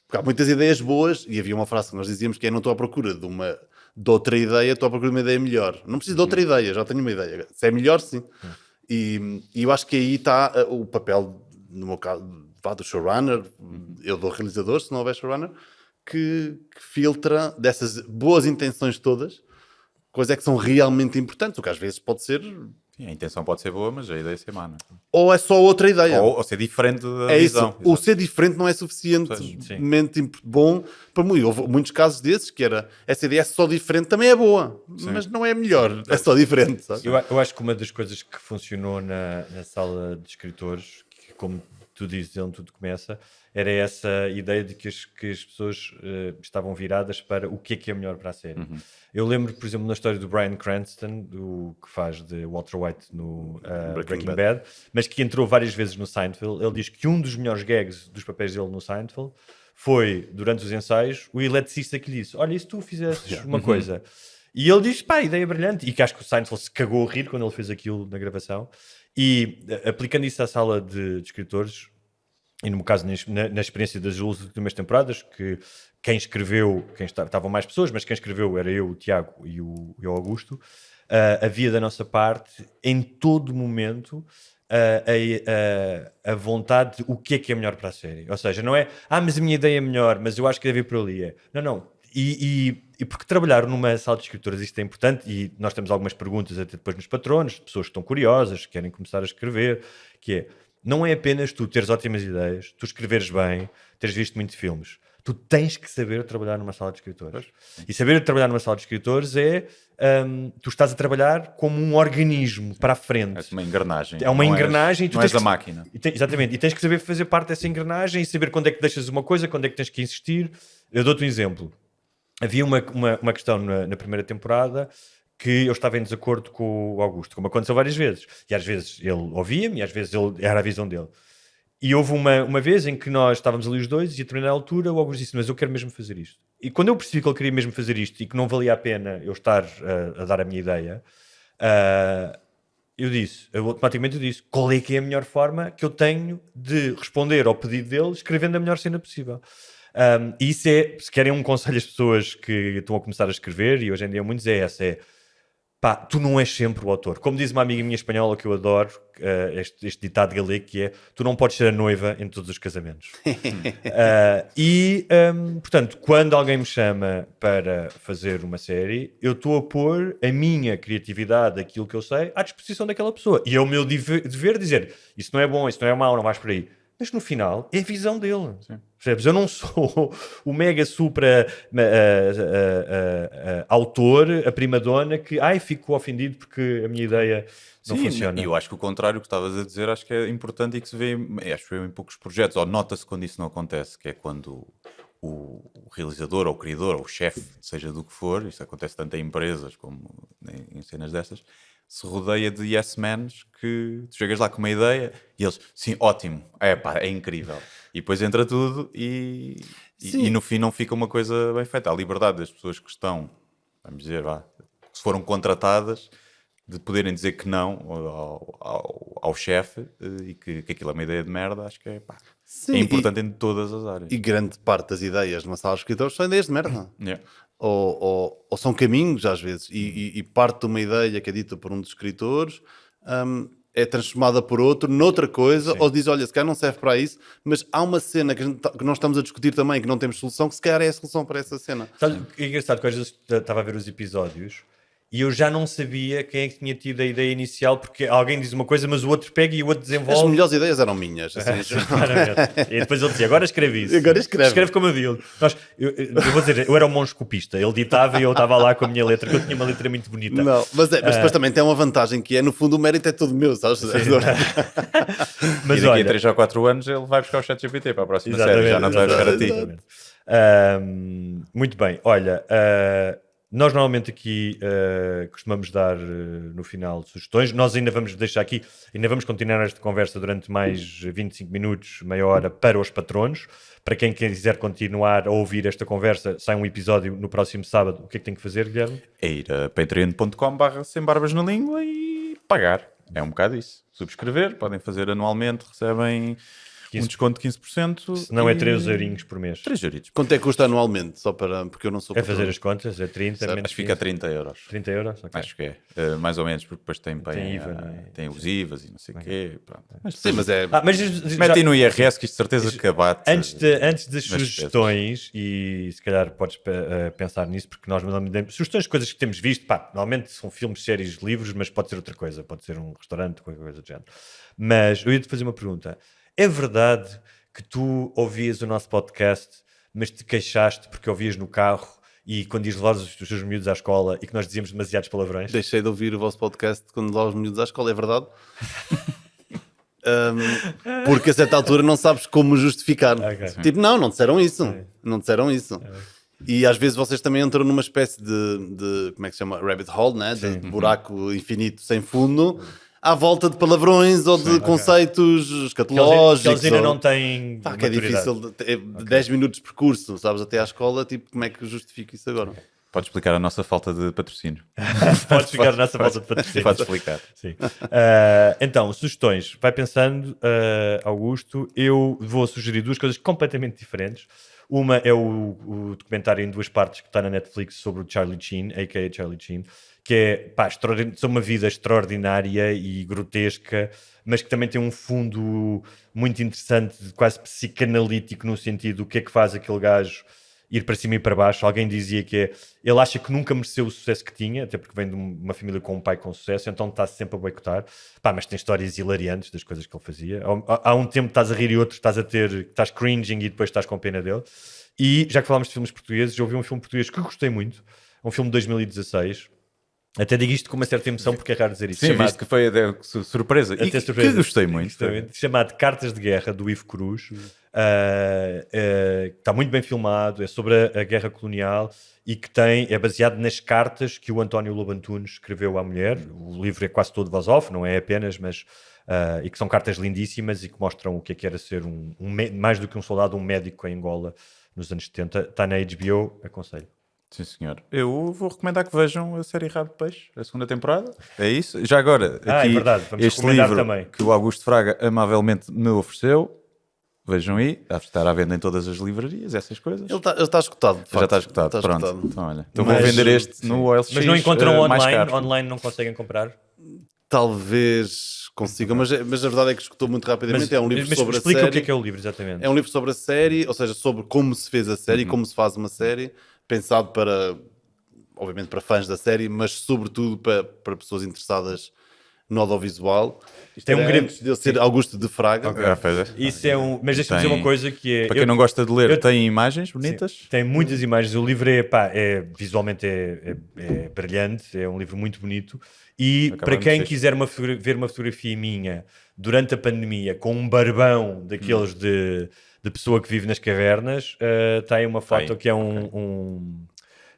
porque há muitas ideias boas, e havia uma frase que nós dizíamos que é, não estou à procura de outra ideia, estou à procura de uma ideia melhor. Não preciso de outra ideia, já tenho uma ideia. Se é melhor, sim. E eu acho que aí está o papel, no meu caso, do showrunner, eu dou realizador, se não houver showrunner, que filtra dessas boas intenções todas, coisas é que são realmente importantes, o que às vezes pode ser... Sim, a intenção pode ser boa, mas a ideia é ser má, não é? Ou é só outra ideia. Ou ser diferente da É visão. isso. O ser diferente não é suficientemente bom para muito. Houve muitos casos desses que era essa ideia é só diferente, também é boa, mas não é melhor, é só diferente. Sabe? Eu acho que uma das coisas que funcionou na sala de escritores, que, como tu dizes, onde tudo começa, era essa ideia de que as pessoas estavam viradas para o que é melhor para a série. Eu lembro, por exemplo, na história do Bryan Cranston, que faz de Walter White no Breaking Bad, mas que entrou várias vezes no Seinfeld. Ele diz que um dos melhores gags dos papéis dele no Seinfeld foi, durante os ensaios, o eletricista que lhe disse: olha, e se tu fizesses uma coisa? E ele diz: pá, ideia brilhante. E que acho que o Seinfeld se cagou a rir quando ele fez aquilo na gravação. E aplicando isso à sala de escritores, e no caso na experiência das últimas temporadas, que quem escreveu, estavam mais pessoas, mas quem escreveu era eu, o Tiago e o Augusto, havia da nossa parte, em todo momento, a vontade de o que é melhor para a série. Ou seja, não é, mas a minha ideia é melhor, mas eu acho que deve ir por ali. Não. E porque trabalhar numa sala de escrituras isto é importante, e nós temos algumas perguntas até depois nos patronos, de pessoas que estão curiosas, que querem começar a escrever, que é, não é apenas tu teres ótimas ideias, tu escreveres bem, teres visto muitos filmes. Tu tens que saber trabalhar numa sala de escritores. E saber trabalhar numa sala de escritores é... tu estás a trabalhar como um organismo para a frente. É uma engrenagem. É uma engrenagem. Não és a máquina. Exatamente. E tens que saber fazer parte dessa engrenagem e saber quando é que deixas uma coisa, quando é que tens que insistir. Eu dou-te um exemplo. Havia uma questão na primeira temporada que eu estava em desacordo com o Augusto, como aconteceu várias vezes. E às vezes ele ouvia-me e às vezes era a visão dele. E houve uma vez em que nós estávamos ali os dois e a determinada altura o Augusto disse: mas eu quero mesmo fazer isto. E quando eu percebi que ele queria mesmo fazer isto e que não valia a pena eu estar a dar a minha ideia, eu automaticamente disse: qual é que é a melhor forma que eu tenho de responder ao pedido dele escrevendo a melhor cena possível? E isso é, se querem um conselho às pessoas que estão a começar a escrever, e hoje em dia muitos, pá, tu não és sempre o autor. Como diz uma amiga minha espanhola que eu adoro, este ditado galego, que é: tu não podes ser a noiva em todos os casamentos. Portanto, quando alguém me chama para fazer uma série, eu estou a pôr a minha criatividade, aquilo que eu sei, à disposição daquela pessoa. E é o meu dever dizer: isso não é bom, isso não é mau, não vais por aí. Mas no final é a visão dele. Percebes? Eu não sou o mega supra autor, a primadona, que fico ofendido porque a minha ideia não funciona. E eu acho que o contrário que estavas a dizer, acho que é importante e que se vê, acho que em poucos projetos, ou nota-se quando isso não acontece, que é quando o realizador, ou o criador, ou o chefe, seja do que for, isto acontece tanto em empresas como em cenas dessas, se rodeia de yes mans, que tu chegas lá com uma ideia e eles, sim, ótimo, é incrível. E depois entra tudo e no fim não fica uma coisa bem feita. A liberdade das pessoas que estão, vamos dizer, que foram contratadas, de poderem dizer que não ao chefe e que aquilo é uma ideia de merda, acho que é importante em todas as áreas. E grande parte das ideias numa sala de escritores são ideias de merda. Yeah. Ou são caminhos, às vezes, e parte de uma ideia que é dita por um dos escritores é transformada por outro noutra coisa, ou diz: olha, se calhar não serve para isso, mas há uma cena que nós estamos a discutir também, que não temos solução, que se calhar é a solução para essa cena. Sabe, é engraçado que às vezes estava a ver os episódios e eu já não sabia quem é que tinha tido a ideia inicial, porque alguém diz uma coisa, mas o outro pega e o outro desenvolve. As melhores ideias eram minhas. Assim. E depois ele dizia: agora escreve isso. Agora escreve como eu digo. Eu vou dizer, eu era um monge-copista. Ele ditava e eu estava lá com a minha letra, que eu tinha uma letra muito bonita. Não, mas depois também tem uma vantagem, que é, no fundo, o mérito é todo meu, sabes? Mas e daqui a 3 ou 4 anos ele vai buscar o ChatGPT para a próxima série, já não vai buscar a ti. Muito bem, olha... nós normalmente aqui costumamos dar no final sugestões. Nós ainda vamos deixar aqui, ainda vamos continuar esta conversa durante mais 25 minutos, meia hora, para os patronos. Para quem quiser continuar a ouvir esta conversa, sai um episódio no próximo sábado. O que é que tem que fazer, Guilherme? É ir a patreon.com/sembarbasnalingua e pagar. É um bocado isso. Subscrever, podem fazer anualmente, recebem um desconto de 15%. Se não é 3 eurinhos por mês. 3 euritos. Quanto é que custa anualmente? Só para... Porque eu não sou É fazer patrão. as contas, é 30, Certo. menos Acho que fica a 15. 30 euros. 30 euros? Ok. Acho que é. Mais ou menos, porque depois tem IVA, não é? tem os IVAs e não sei o quê. Pronto. Sim, mas é... Mas Metem no IRS que isto de certeza que abate. antes das nas sugestões, e se calhar podes pensar nisso, porque nós mandamos sugestões de coisas que temos visto, pá, normalmente são filmes, séries, livros, mas pode ser outra coisa, pode ser um restaurante, qualquer coisa do género. Mas eu ia-te fazer uma pergunta. É verdade que tu ouvias o nosso podcast, mas te queixaste porque ouvias no carro e quando ias levar os teus miúdos à escola e que nós dizíamos demasiados palavrões? Deixei de ouvir o vosso podcast quando lá os miúdos à escola, é verdade? Porque a certa altura não sabes como justificar. Ok. Tipo, não disseram isso. Não disseram isso. E às vezes vocês também entram numa espécie de como é que se chama? Rabbit hole, né? De buraco infinito sem fundo, à volta de palavrões ou de conceitos escatológicos. Que eles ainda ou... não têm Pá, que é maturidade. difícil, 10 minutos de percurso, sabes, até à escola, tipo, como é que eu justifico isso agora? Podes explicar a nossa falta de patrocínio. Podes ficar nessa volta de patrocínio. Podes explicar. Sim. Então, sugestões. Vai pensando, Augusto. Eu vou sugerir duas coisas completamente diferentes. Uma é o documentário em 2 partes que está na Netflix sobre o Charlie Sheen, a.k.a. Charlie Sheen, que é, pá, uma vida extraordinária e grotesca, mas que também tem um fundo muito interessante, quase psicanalítico, no sentido do que é que faz aquele gajo ir para cima e para baixo. Alguém dizia que ele acha que nunca mereceu o sucesso que tinha, até porque vem de uma família com um pai com sucesso, então está sempre a boicotar. Pá, mas tem histórias hilariantes das coisas que ele fazia. Há um tempo estás a rir e outro estás cringing e depois estás com pena dele. E já que falámos de filmes portugueses, eu ouvi um filme português que gostei muito, um filme de 2016. Até digo isto com uma certa emoção porque é raro dizer isto. Sim, visto que foi surpresa. E Até surpresa. que gostei muito. Chamado Cartas de Guerra, do Ivo Cruz. Está muito bem filmado, é sobre a guerra colonial e que é baseado nas cartas que o António Lobo Antunes escreveu à mulher. O livro é quase todo voz off, não é apenas, mas e que são cartas lindíssimas e que mostram o que é que era ser mais do que um soldado, um médico em Angola nos anos 70. Está na HBO, aconselho. Sim, senhor. Eu vou recomendar que vejam a série Rabo de Peixe, a 2ª temporada. É isso. Já agora, aqui, é verdade. Vamos este recomendar livro também. que o Augusto Fraga amavelmente me ofereceu. Vejam aí. Deve estar à venda em todas as livrarias, essas coisas. Ele está escutado, de Já facto. está escutado. Está Pronto. escutado. Então, olha. Então vou vender este no OLX. Mas não encontram mais online? caro. Online não conseguem comprar? Talvez consiga, mas a verdade é que escutou muito rapidamente. É um livro sobre a explica série. o que é o livro, exatamente. É um livro sobre a série, ou seja, sobre como se fez a série, como se faz uma série, pensado obviamente para fãs da série, mas sobretudo para pessoas interessadas no audiovisual. Isto Tem um grande... antes de eu ser Augusto de Fraga. Okay. Isso é mas deixa-me dizer uma coisa que é... Para quem não gosta de ler, tem imagens bonitas? Sim, tem muitas imagens. O livro visualmente é brilhante, é um livro muito bonito. E para quem quiser ver uma fotografia minha durante a pandemia com um barbão daqueles de pessoa que vive nas cavernas, está aí uma foto que é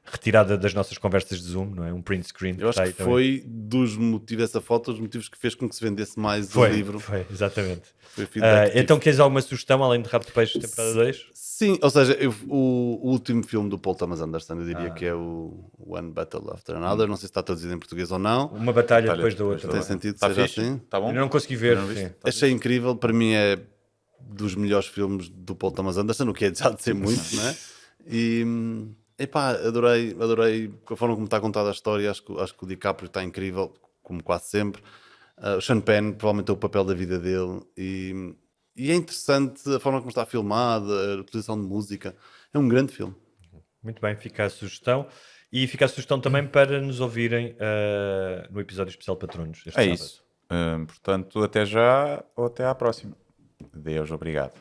retirada das nossas conversas de Zoom, não é? Um print screen. Eu acho que foi dos motivos, essa foto, os motivos que fez com que se vendesse mais o livro. Foi, exatamente. Foi então queres alguma sugestão, além de Rabo de Peixe, temporada 2? Sim, ou seja, o último filme do Paul Thomas Anderson, eu diria que é o One Battle After Another, não sei se está traduzido em português ou não. Uma batalha depois da outra. Tem sentido que seja assim? Tá bom? Eu não consegui ver. Achei incrível, para mim é dos melhores filmes do Paul Thomas Anderson, o que é já de ser muito, não é? E epá, adorei a forma como está contada a história, acho que o DiCaprio está incrível, como quase sempre. O Sean Penn provavelmente é o papel da vida dele e é interessante a forma como está filmada, a utilização de música. É um grande filme. Muito bem, fica a sugestão. E fica a sugestão também para nos ouvirem no episódio especial Patronos. É isso. Portanto, até já ou até à próxima. Deus, obrigado.